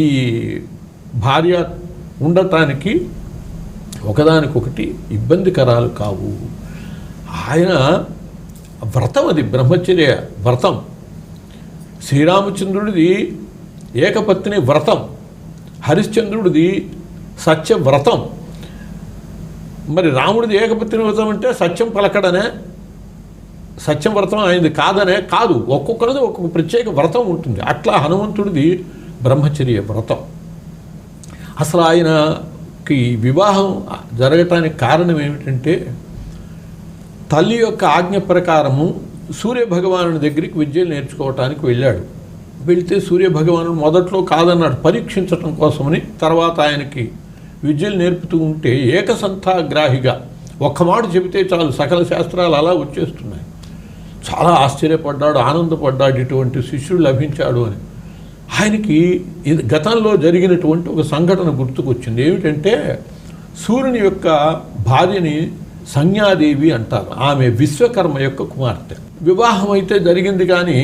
ఈ భార్య ఉండటానికి ఒకదానికొకటి ఇబ్బందికరాలు కావు. ఆయన వ్రతం, అది బ్రహ్మచర్య వ్రతం. శ్రీరామచంద్రుడిది ఏకపత్ని వ్రతం, హరిశ్చంద్రుడిది సత్యవ్రతం. మరి రాముడిది ఏకపత్ని వ్రతం అంటే సత్యం పలకడనే, సత్యం వ్రతం ఆయనది కాదనే కాదు, ఒక్కొక్కరిది ఒక్కొక్క ప్రత్యేక వ్రతం ఉంటుంది. అట్లా హనుమంతుడిది బ్రహ్మచర్య వ్రతం. అసలు ఆయనకి వివాహం జరగటానికి కారణం ఏమిటంటే తల్లి యొక్క ఆజ్ఞ ప్రకారము సూర్యభగవానుడి దగ్గరికి విద్యలు నేర్చుకోవటానికి వెళ్ళాడు. వెళితే సూర్యభగవానుడు మొదట్లో కాదన్నాడు, పరీక్షించటం కోసమని. తర్వాత ఆయనకి విద్యలు నేర్పుతూ ఉంటే ఏకసంతాగ్రాహిగా ఒక్క మాట చెబితే చాలు సకల శాస్త్రాలు అలా వచ్చేస్తున్నాయి. చాలా ఆశ్చర్యపడ్డాడు, ఆనందపడ్డాడు, ఇటువంటి శిష్యుడు లభించాడు అని. ఆయనకి గతంలో జరిగినటువంటి ఒక సంఘటన గుర్తుకొచ్చింది. ఏమిటంటే సూర్యుని యొక్క భార్యని సంజ్ఞాదేవి అంటారు. ఆమె విశ్వకర్మ యొక్క కుమార్తె. వివాహం అయితే జరిగింది, కానీ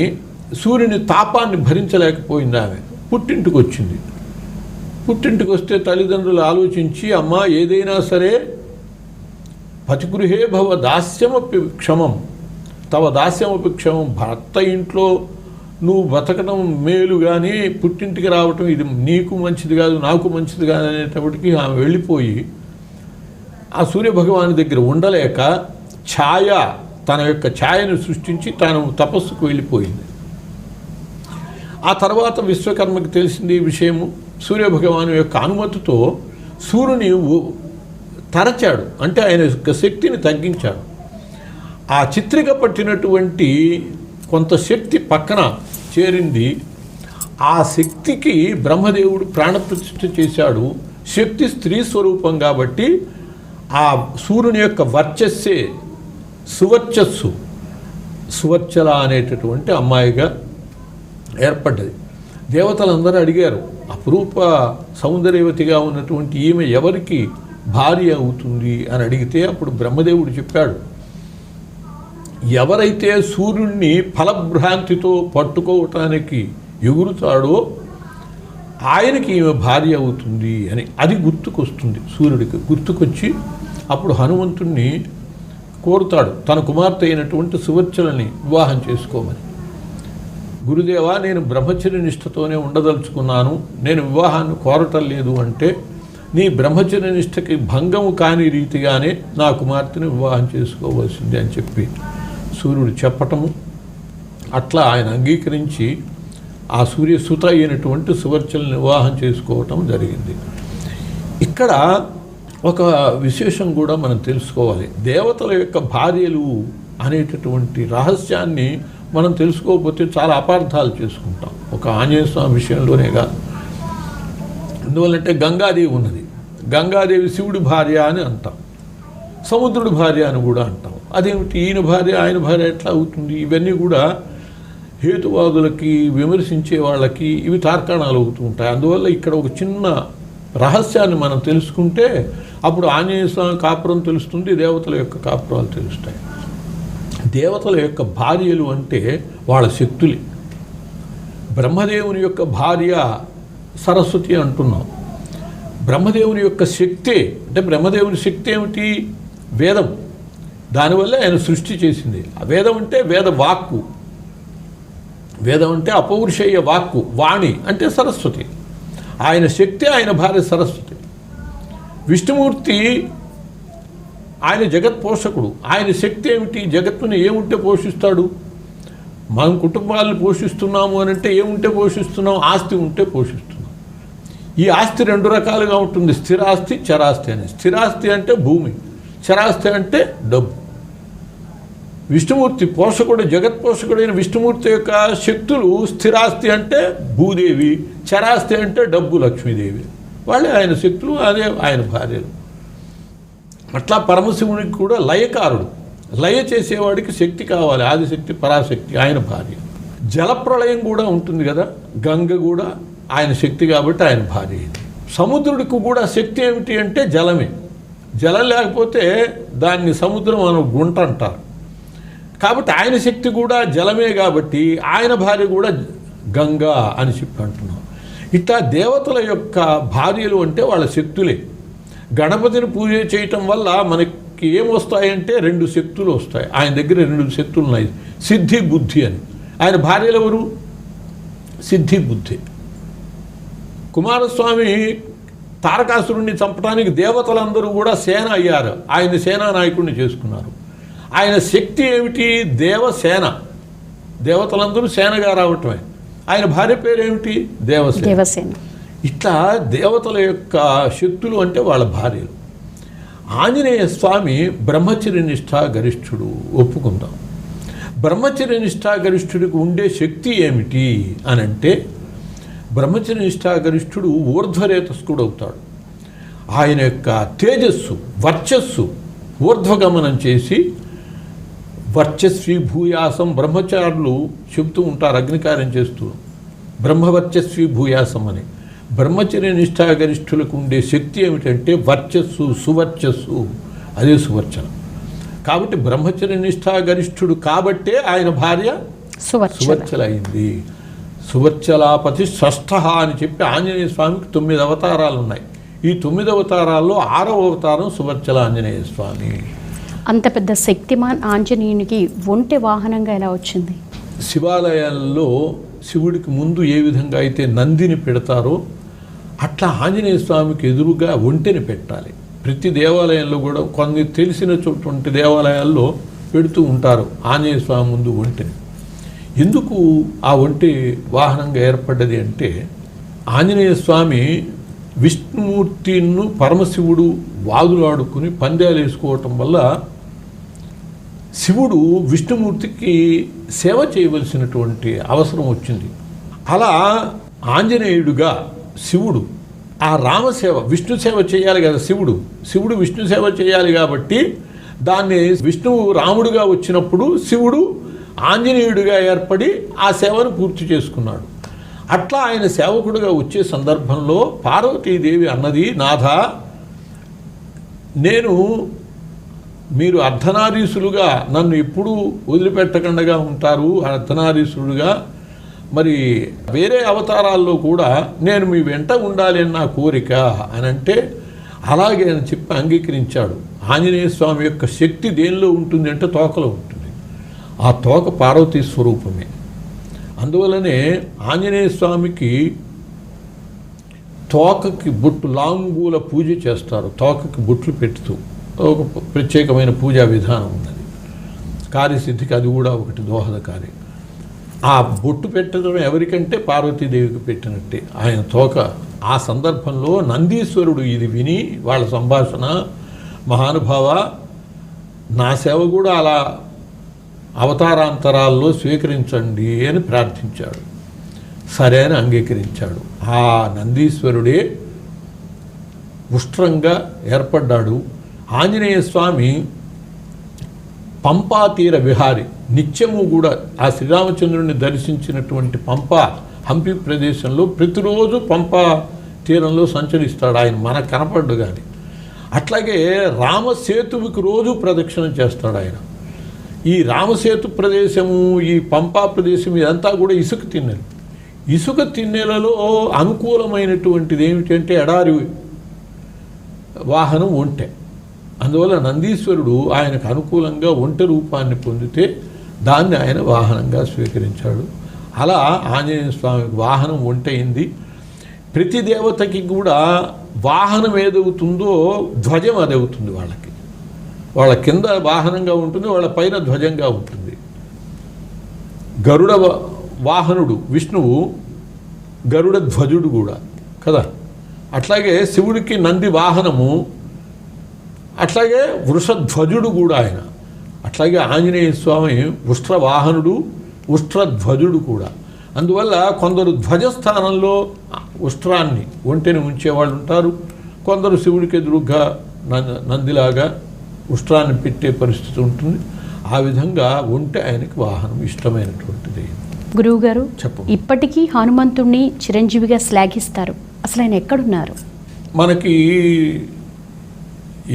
సూర్యుని తాపాన్ని భరించలేకపోయింది. ఆమె పుట్టింటికి వచ్చింది. పుట్టింటికి వస్తే తల్లిదండ్రులు ఆలోచించి, అమ్మా ఏదైనా సరే పతిగృహే భవ దాస్యమపి క్షమం తవ దాస్యమపి క్షమం, భర్త ఇంట్లో నువ్వు బతకడం మేలు, కానీ పుట్టింటికి రావటం ఇది నీకు మంచిది కాదు, నాకు మంచిది కాదు అనేటప్పటికీ ఆమె వెళ్ళిపోయి ఆ సూర్యభగవాని దగ్గర ఉండలేక తన యొక్క ఛాయను సృష్టించి తాను తపస్సుకు వెళ్ళిపోయింది. ఆ తర్వాత విశ్వకర్మకి తెలిసింది ఈ విషయము. సూర్యభగవాను యొక్క అనుమతితో సూర్యుని తరచాడు, అంటే ఆయన యొక్క శక్తిని తగ్గించాడు. ఆ చిత్రిక పట్టినటువంటి కొంత శక్తి పక్కన చేరింది. ఆ శక్తికి బ్రహ్మదేవుడు ప్రాణప్రతిష్ఠ చేశాడు. శక్తి స్త్రీ స్వరూపం కాబట్టి ఆ సూర్యుని యొక్క వర్చస్సే సువర్చల అనేటటువంటి అమ్మాయిగా ఏర్పడ్డది. దేవతలందరూ అడిగారు, అపురూప సౌందర్యవతిగా ఉన్నటువంటి ఈమె ఎవరికి భార్య అవుతుంది అని అడిగితే అప్పుడు బ్రహ్మదేవుడు చెప్పాడు, ఎవరైతే సూర్యుడిని ఫలభ్రాంతితో పట్టుకోవటానికి ఎగురుతాడో ఆయనకి ఈమె భార్య అవుతుంది అని. అది గుర్తుకొస్తుంది సూర్యుడికి. గుర్తుకొచ్చి అప్పుడు హనుమంతుణ్ణి కోరుతాడు తన కుమార్తె అయినటువంటి సువర్చలని వివాహం చేసుకోమని. గురుదేవా, నేను బ్రహ్మచర్య నిష్ఠతోనే ఉండదలుచుకున్నాను, నేను వివాహాన్ని కోరటం లేదు అంటే, నీ బ్రహ్మచర్య నిష్ఠకి భంగము కాని రీతిగానే నా కుమార్తెని వివాహం చేసుకోవాల్సింది అని చెప్పి సూర్యుడు చెప్పటము. అట్లా ఆయన అంగీకరించి ఆ సూర్యసుత అయినటువంటి సువర్చలను వివాహం చేసుకోవటం జరిగింది. ఇక్కడ ఒక విశేషం కూడా మనం తెలుసుకోవాలి. దేవతల యొక్క భార్యలు అనేటటువంటి రహస్యాన్ని మనం తెలుసుకోకపోతే చాలా అపార్థాలు చేసుకుంటాం. ఒక ఆంజనేయ స్వామి విషయంలోనే కాదు. ఎందువల్లంటే గంగాదేవి ఉన్నది. గంగాదేవి శివుడి భార్య అని అంటాం, సముద్రుడి భార్య అని కూడా అంటాం. అదేమిటి ఈయన భార్య ఆయన భార్య ఎట్లా అవుతుంది? ఇవన్నీ కూడా హేతువాదులకి, విమర్శించే వాళ్ళకి ఇవి తార్కాణాలు అవుతూ ఉంటాయి. అందువల్ల ఇక్కడ ఒక చిన్న రహస్యాన్ని మనం తెలుసుకుంటే అప్పుడు ఆంజనేయ స్వామి కాపురం తెలుస్తుంది, దేవతల యొక్క కాపురాలు తెలుస్తాయి. దేవతల యొక్క భార్యలు అంటే వాళ్ళ శక్తులే. బ్రహ్మదేవుని యొక్క భార్య సరస్వతి అంటున్నాం. బ్రహ్మదేవుని యొక్క శక్తే, అంటే బ్రహ్మదేవుని శక్తి ఏమిటి? వేదం. దానివల్ల ఆయన సృష్టి చేసింది. వేదం అంటే వేద వాక్కు. వేదం అంటే అపౌరుషేయ వాక్కు. వాణి అంటే సరస్వతి. ఆయన శక్తి, ఆయన భార్య సరస్వతి. విష్ణుమూర్తి ఆయన జగత్ పోషకుడు. ఆయన శక్తి ఏమిటి? జగత్తుని ఏముంటే పోషిస్తాడు? మనం కుటుంబాలను పోషిస్తున్నాము అని అంటే ఏముంటే పోషిస్తున్నాం? ఆస్తి ఉంటే పోషిస్తున్నాం. ఈ ఆస్తి రెండు రకాలుగా ఉంటుంది, స్థిరాస్తి, చరాస్తి అని. స్థిరాస్తి అంటే భూమి, చరాస్తి అంటే డబ్బు. విష్ణుమూర్తి పోషకుడు, జగత్ పోషకుడైన విష్ణుమూర్తి యొక్క శక్తులు స్థిరాస్తి అంటే భూదేవి, చరాస్తి అంటే డబ్బు లక్ష్మీదేవి. వాళ్ళే ఆయన శక్తులు, అదే ఆయన భార్యలు. అట్లా పరమశివునికి కూడా లయకారుడు. లయ చేసేవాడికి శక్తి కావాలి, ఆదిశక్తి, పరాశక్తి, ఆయన భార్య. జలప్రళయం కూడా ఉంటుంది కదా, గంగ కూడా ఆయన శక్తి కాబట్టి ఆయన భార్య. సముద్రుడికి కూడా శక్తి ఏమిటి అంటే జలమే. జలం లేకపోతే దాన్ని సముద్రం అని గుంట అంటారు. కాబట్టి ఆయన శక్తి కూడా జలమే కాబట్టి ఆయన భార్య కూడా గంగా అని చెప్పి అంటున్నాం. ఇట్లా దేవతల యొక్క భార్యలు అంటే వాళ్ళ శక్తులే. గణపతిని పూజ చేయటం వల్ల మనకి ఏమొస్తాయంటే రెండు శక్తులు వస్తాయి. ఆయన దగ్గర రెండు శక్తులు ఉన్నాయి, సిద్ధి, బుద్ధి అని. ఆయన భార్యలు ఎవరు? సిద్ధి, బుద్ధి. కుమారస్వామి తారకాసురుణ్ణి చంపడానికి దేవతలందరూ కూడా సేన అయ్యారు. ఆయన సేనా నాయకుడిని చేసుకున్నారు. ఆయన శక్తి ఏమిటి? దేవసేన. దేవతలందరూ సేనగా రావటమే. ఆయన భార్య పేరు ఏమిటి? దేవసేన. ఇట్లా దేవతల యొక్క శక్తులు అంటే వాళ్ళ భార్యలు. ఆంజనేయ స్వామి బ్రహ్మచర్య నిష్ఠ గరిష్ఠుడు, ఒప్పుకుందాం. బ్రహ్మచర్య నిష్ఠాగరిష్ఠుడికి ఉండే శక్తి ఏమిటి అని అంటే, బ్రహ్మచర్య నిష్ఠాగరిష్ఠుడు ఊర్ధ్వరేతస్కుడు అవుతాడు. ఆయన యొక్క తేజస్సు, వర్చస్సు ఊర్ధ్వగమనం చేసి, వర్చస్వి భూయాసం బ్రహ్మచారులు చెబుతూ ఉంటారు అగ్నికార్యం చేస్తూ, బ్రహ్మవర్చస్వి భూయాసం అని. బ్రహ్మచర్య నిష్ఠాగరిష్ఠులకు ఉండే శక్తి ఏమిటంటే వర్చస్సు, సువర్చస్సు, అదే సువర్చన. కాబట్టి బ్రహ్మచర్య నిష్ఠాగరిష్ఠుడు కాబట్టే ఆయన భార్య సువర్చల అయింది. సువర్చలాపతి షష్ఠ అని చెప్పి ఆంజనేయ స్వామికి 9 అవతారాలు ఉన్నాయి. ఈ 9 అవతారాల్లో 6వ అవతారం సువర్చల ఆంజనేయ స్వామి. అంత పెద్ద శక్తిమాన్ ఆంజనేయునికి ఒంటె వాహనంగా ఎలా వచ్చింది? శివాలయాల్లో శివుడికి ముందు ఏ విధంగా అయితే నందిని పెడతారో అట్లా ఆంజనేయ స్వామికి ఎదురుగా ఒంటెని పెట్టాలి. ప్రతి దేవాలయంలో కూడా కొన్ని తెలిసినటువంటి దేవాలయాల్లో పెడుతూ ఉంటారు ఆంజనేయ స్వామి ముందు ఒంటెని. ఎందుకు ఆ ఒంటె వాహనంగా ఏర్పడ్డది అంటే, ఆంజనేయ స్వామి విష్ణుమూర్తిను పరమశివుడు వాదులాడుకుని పందాలు వేసుకోవటం వల్ల శివుడు విష్ణుమూర్తికి సేవ చేయవలసినటువంటి అవసరం వచ్చింది. అలా ఆంజనేయుడుగా శివుడు ఆ రామసేవ, విష్ణు సేవ చేయాలి కదా శివుడు విష్ణు సేవ చేయాలి కాబట్టి దాన్ని విష్ణువు రాముడుగా వచ్చినప్పుడు శివుడు ఆంజనేయుడిగా ఏర్పడి ఆ సేవను పూర్తి చేసుకున్నాడు. అట్లా ఆయన సేవకుడిగా వచ్చే సందర్భంలో పార్వతీదేవి అన్నది, నాథ, మీరు అర్ధనారీసులుగా నన్ను ఎప్పుడూ వదిలిపెట్టకుండా ఉంటారు, అర్ధనారీసులుగా, మరి వేరే అవతారాల్లో కూడా నేను మీ వెంట ఉండాలి అని నా కోరిక అని అంటే, అలాగే అని చెప్పి అంగీకరించాడు. ఆంజనేయ స్వామి యొక్క శక్తి దేనిలో ఉంటుంది అంటే తోకలో ఉంటుంది. ఆ తోక పార్వతీ స్వరూపమే. అందువలనే ఆంజనేయ స్వామికి తోకకి బొట్టు, లాంగూల పూజ చేస్తారు. తోకకి బొట్లు పెడుతూ ఒక ప్రత్యేకమైన పూజా విధానం ఉన్నది. కార్యసిద్ధికి అది కూడా ఒకటి దోహదకారి. ఆ బొట్టు పెట్టడం ఎవరికంటే పార్వతీదేవికి పెట్టినట్టే ఆయన తోక. ఆ సందర్భంలో నందీశ్వరుడు ఇది విని వాళ్ళ సంభాషణ, మహానుభావ, నా సేవ కూడా అలా అవతారాంతరాల్లో స్వీకరించండి అని ప్రార్థించాడు. సరే అని అంగీకరించాడు. ఆ నందీశ్వరుడే ఉష్ట్రంగా ఏర్పడ్డాడు. ఆంజనేయ స్వామి పంపా తీర విహారి, నిత్యము కూడా ఆ శ్రీరామచంద్రుడిని దర్శించినటువంటి పంపా హంపి ప్రదేశంలో ప్రతిరోజు పంపా తీరంలో సంచరిస్తాడు ఆయన, మనకు కనపడ్డు కానీ. అట్లాగే రామసేతువుకి రోజు ప్రదక్షిణ చేస్తాడు ఆయన. ఈ రామసేతు ప్రదేశము, ఈ పంపా ప్రదేశం, ఇదంతా కూడా ఇసుక తిన్నెలు. ఇసుక తిన్నెలలో అనుకూలమైనటువంటిది ఏమిటంటే ఎడారి వాహనం ఒంటె. అందువల్ల నందీశ్వరుడు ఆయనకు అనుకూలంగా ఒంటె రూపాన్ని పొందితే దాన్ని ఆయన వాహనంగా స్వీకరించాడు. అలా ఆంజనేయ స్వామికి వాహనం ఒంటెయింది. ప్రతి దేవతకి కూడా వాహనం ఏదవుతుందో ధ్వజం అదవుతుంది. వాళ్ళ కింద వాహనంగా ఉంటుంది, వాళ్ళ పైన ధ్వజంగా ఉంటుంది. గరుడ వాహనుడు విష్ణువు, గరుడ ధ్వజుడు కూడా కదా. అట్లాగే శివుడికి నంది వాహనము, అట్లాగే వృషధ్వజుడు కూడా ఆయన. అట్లాగే ఆంజనేయ స్వామి ఉష్ట్రవాహనుడు, ఉష్ట్రధ్వజుడు కూడా. అందువల్ల కొందరు ధ్వజస్థానంలో ఉష్ట్రాన్ని, ఒంటెని ఉంచేవాళ్ళు ఉంటారు. కొందరు శివుడికి ఎదురుగా నందిలాగా ఉష్ట్రాన్ని పెట్టే పరిస్థితి ఉంటుంది. ఆ విధంగా ఒంటె ఆయనకి వాహనం, ఇష్టమైనటువంటిది. గురువుగారు, చెప్పు. ఇప్పటికీ హనుమంతుణ్ణి చిరంజీవిగా శ్లాఘిస్తారు. అసలు ఆయన ఎక్కడున్నారు? మనకి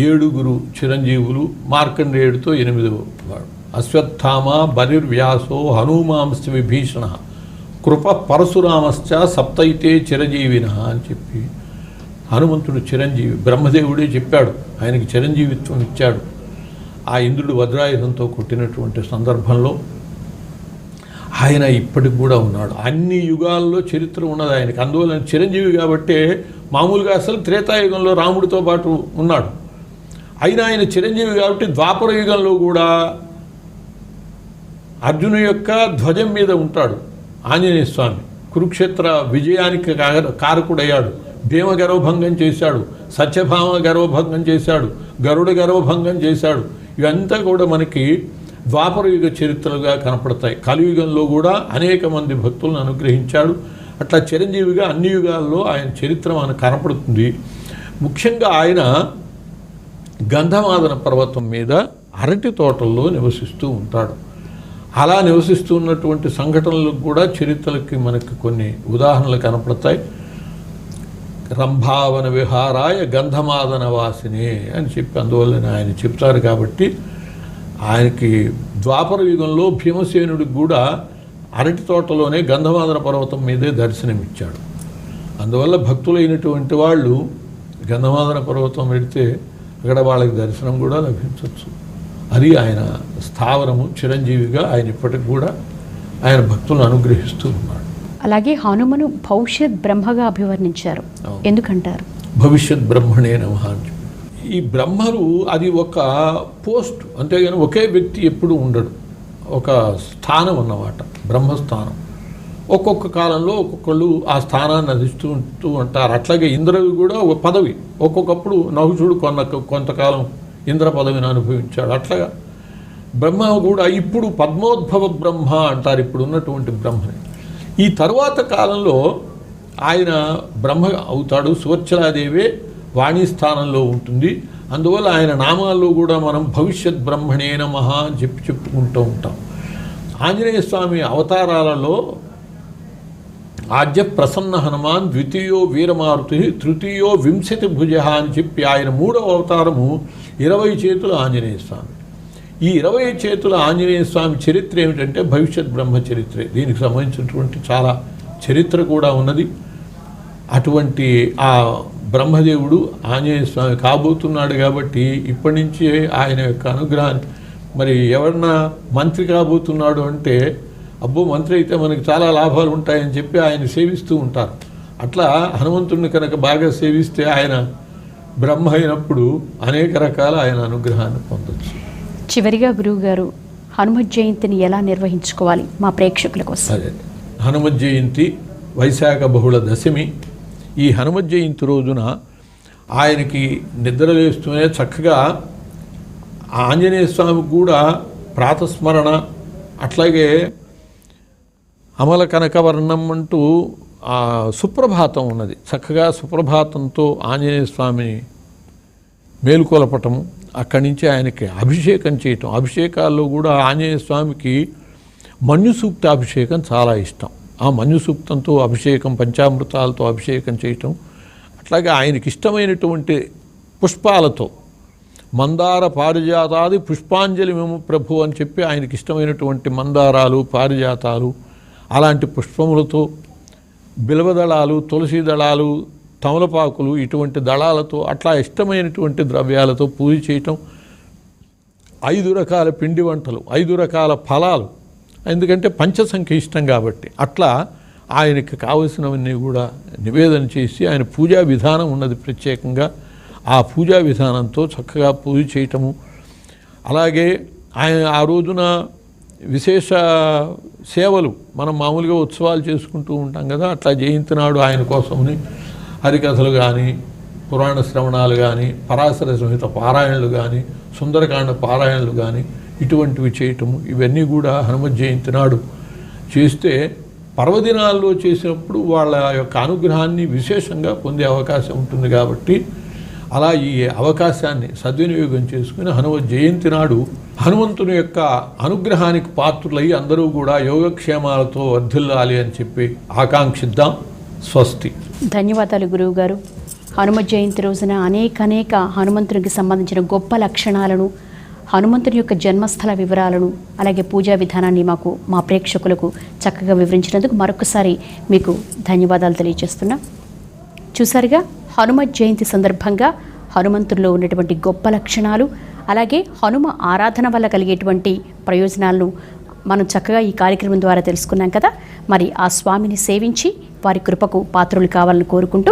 7 చిరంజీవులు, మార్కండేయుడితో 8వ వాడు. అశ్వత్థామ బలిర్వ్యాసో హనుమాంశ్చ విభీషణ కృప పరశురామశ్చ సప్తైతే చిరంజీవిన అని చెప్పి హనుమంతుడు చిరంజీవి. బ్రహ్మదేవుడే చెప్పాడు, ఆయనకి చిరంజీవిత్వం ఇచ్చాడు. ఆ ఇంద్రుడు వజ్రాయుధంతో కొట్టినటువంటి సందర్భంలో ఆయన ఇప్పటికి కూడా ఉన్నాడు. అన్ని యుగాల్లో చరిత్ర ఉన్నది ఆయనకి. అందువల్ల చిరంజీవి కాబట్టే మామూలుగా అసలు త్రేతాయుగంలో రాముడితో పాటు ఉన్నాడు. అయినా ఆయన చిరంజీవి కాబట్టి ద్వాపర యుగంలో కూడా అర్జును యొక్క ధ్వజం మీద ఉంటాడు ఆంజనేయ స్వామి. కురుక్షేత్ర విజయానికి కారకుడయ్యాడు. భీమ గర్వభంగం చేశాడు, సత్యభామ గర్వభంగం చేశాడు, గరుడ గర్వభంగం చేశాడు. ఇవంతా కూడా మనకి ద్వాపరయుగ చరిత్రలుగా కనపడతాయి. కలియుగంలో కూడా అనేక మంది భక్తులను అనుగ్రహించాడు. అట్లా చిరంజీవిగా అన్ని యుగాల్లో ఆయన చరిత్ర మనకు కనపడుతుంది. ముఖ్యంగా ఆయన గంధమాదన పర్వతం మీద అరటి తోటల్లో నివసిస్తూ ఉంటాడు. అలా నివసిస్తున్నటువంటి సంఘటనలకు కూడా చరిత్రలకి మనకు కొన్ని ఉదాహరణలు కనపడతాయి. రంభావన విహారాయ గంధమాదన వాసిని అని చెప్పి అందువల్ల ఆయన చెప్తారు. కాబట్టి ఆయనకి ద్వాపర యుగంలో భీమసేనుడికి కూడా అరటి తోటలోనే గంధమాదన పర్వతం మీదే దర్శనమిచ్చాడు. అందువల్ల భక్తులైనటువంటి వాళ్ళు గంధమాదన పర్వతం వెళితే అక్కడ వాళ్ళకి దర్శనం కూడా లభించవచ్చు. అది ఆయన స్థావరము, చిరంజీవిగా ఆయన ఇప్పటికి కూడా ఆయన భక్తులను అనుగ్రహిస్తూ ఉన్నాడు. అలాగే హనుమను భవిష్యత్ బ్రహ్మగా అభివర్ణించారు. ఎందుకంటారు? భవిష్యత్ బ్రహ్మణే నమః. ఈ బ్రహ్మలు అది ఒక పోస్ట్, అంతేగాని ఒకే వ్యక్తి ఎప్పుడు ఉండడు. ఒక స్థానం అన్నమాట, బ్రహ్మస్థానం. ఒక్కొక్క కాలంలో ఒక్కొక్కళ్ళు ఆ స్థానాన్ని అధిష్ఠిస్తూ ఉంటారు. అట్లాగే ఇంద్రుడు కూడా ఒక పదవి. ఒక్కొక్కప్పుడు నహుషుడు కొంతకాలం ఇంద్ర పదవిని అనుభవించాడు. అట్లాగా బ్రహ్మ కూడా ఇప్పుడు పద్మోద్భవ బ్రహ్మ అంటారు ఇప్పుడు ఉన్నటువంటి బ్రహ్మని. ఈ తరువాత కాలంలో ఆయన బ్రహ్మ అవుతాడు. సువర్చలాదేవే వాణి స్థానంలో ఉంటుంది. అందువల్ల ఆయన నామాల్లో కూడా మనం భవిష్యత్ బ్రహ్మణే నమః అని చెప్పుకుంటూ ఉంటాం. ఆంజనేయ స్వామి అవతారాలలో ఆద్య ప్రసన్న హనుమాన్, ద్వితీయో వీరమారుతి, తృతీయో వింశతి భుజ అని చెప్పి ఆయన 3వ అవతారము 20 చేతుల ఆంజనేయ స్వామి. ఈ 20 చేతుల ఆంజనేయ స్వామి చరిత్ర ఏమిటంటే భవిష్యత్ బ్రహ్మ చరిత్రే. దీనికి సంబంధించినటువంటి చాలా చరిత్ర కూడా ఉన్నది. అటువంటి ఆ బ్రహ్మదేవుడు ఆంజనేయ స్వామి కాబోతున్నాడు. కాబట్టి ఇప్పటి నుంచి ఆయన యొక్క అనుగ్రహాన్ని, మరి ఎవరన్నా మంత్రి కాబోతున్నాడు అంటే అబ్బో మంత్రి అయితే మనకి చాలా లాభాలు ఉంటాయని చెప్పి ఆయన సేవిస్తూ ఉంటారు. అట్లా హనుమంతుడిని కనుక బాగా సేవిస్తే ఆయన బ్రహ్మ అయినప్పుడు అనేక రకాల ఆయన అనుగ్రహాన్ని పొందొచ్చు. చివరిగా గురువు గారు హనుమత్ జయంతిని ఎలా నిర్వహించుకోవాలి మా ప్రేక్షకుల కోసం? అదే హనుమత్ జయంతి వైశాఖ బహుళ దశమి. ఈ హనుమత్ జయంతి రోజున ఆయనకి నిద్రలేస్తూనే చక్కగా ఆంజనేయ స్వామికి కూడా ప్రాతస్మరణ, అట్లాగే అమల కనకవర్ణం అంటూ సుప్రభాతం ఉన్నది. చక్కగా సుప్రభాతంతో ఆంజనేయ స్వామిని మేలుకొలపటము, అక్కడి నుంచి ఆయనకి అభిషేకం చేయటం. అభిషేకాల్లో కూడా ఆంజనేయ స్వామికి మన్యు సూక్త అభిషేకం చాలా ఇష్టం. ఆ మన్యు సూక్తంతో అభిషేకం, పంచామృతాలతో అభిషేకం చేయటం. అట్లాగే ఆయనకి ఇష్టమైనటువంటి పుష్పాలతో మందార పారిజాతాది పుష్పాంజలి మేము ప్రభు అని చెప్పి ఆయనకి ఇష్టమైనటువంటి మందారాలు, పారిజాతాలు అలాంటి పుష్పములతో, బిల్వదళాలు, తులసి దళాలు, తమలపాకులు ఇటువంటి దళాలతో అట్లా ఇష్టమైనటువంటి ద్రవ్యాలతో పూజ చేయటం. 5 రకాల పిండి వంటలు, 5 రకాల ఫలాలు, ఎందుకంటే పంచసంఖ్య ఇష్టం కాబట్టి అట్లా ఆయనకి కావలసినవన్నీ కూడా నివేదన చేసి ఆయన పూజా విధానం ఉన్నది ప్రత్యేకంగా. ఆ పూజా విధానంతో చక్కగా పూజ చేయటము. అలాగే ఆయన ఆ రోజున విశేష సేవలు, మనం మామూలుగా ఉత్సవాలు చేసుకుంటూ ఉంటాం కదా, అట్లా జయంతి నాడు ఆయన కోసమని హరికథలు కానీ, పురాణ శ్రవణాలు కానీ, పరాశర సంహిత పారాయణలు కానీ, సుందరకాండ పారాయణలు కానీ ఇటువంటివి చేయటము. ఇవన్నీ కూడా హనుమత్ జయంతి నాడు చేస్తే పర్వదినాల్లో చేసినప్పుడు వాళ్ళ యొక్క అనుగ్రహాన్ని విశేషంగా పొందే అవకాశం ఉంటుంది. కాబట్టి అలా ఈ అవకాశాన్ని సద్వినియోగం చేసుకుని హనుమత్ జయంతి నాడు హనుమంతుని యొక్క అనుగ్రహానికి పాత్రులై అందరూ కూడా యోగక్షేమాలతో వర్ధిల్లాలి అని చెప్పి ఆకాంక్షిద్దాం. స్వస్తి. ధన్యవాదాలు గురువు గారు. హనుమత్ జయంతి రోజున అనేక హనుమంతునికి సంబంధించిన గొప్ప లక్షణాలను, హనుమంతుని యొక్క జన్మస్థల వివరాలను, అలాగే పూజా విధానాన్ని మాకు, మా ప్రేక్షకులకు చక్కగా వివరించినందుకు మరొకసారి మీకు ధన్యవాదాలు తెలియజేస్తున్నా. చూసారుగా, హనుమత్ జయంతి సందర్భంగా హనుమంతుల్లో ఉన్నటువంటి గొప్ప లక్షణాలు, అలాగే హనుమ ఆరాధన వల్ల కలిగేటువంటి ప్రయోజనాలను మనం చక్కగా ఈ కార్యక్రమం ద్వారా తెలుసుకున్నాం కదా. మరి ఆ స్వామిని సేవించి వారి కృపకు పాత్రులు కావాలని కోరుకుంటూ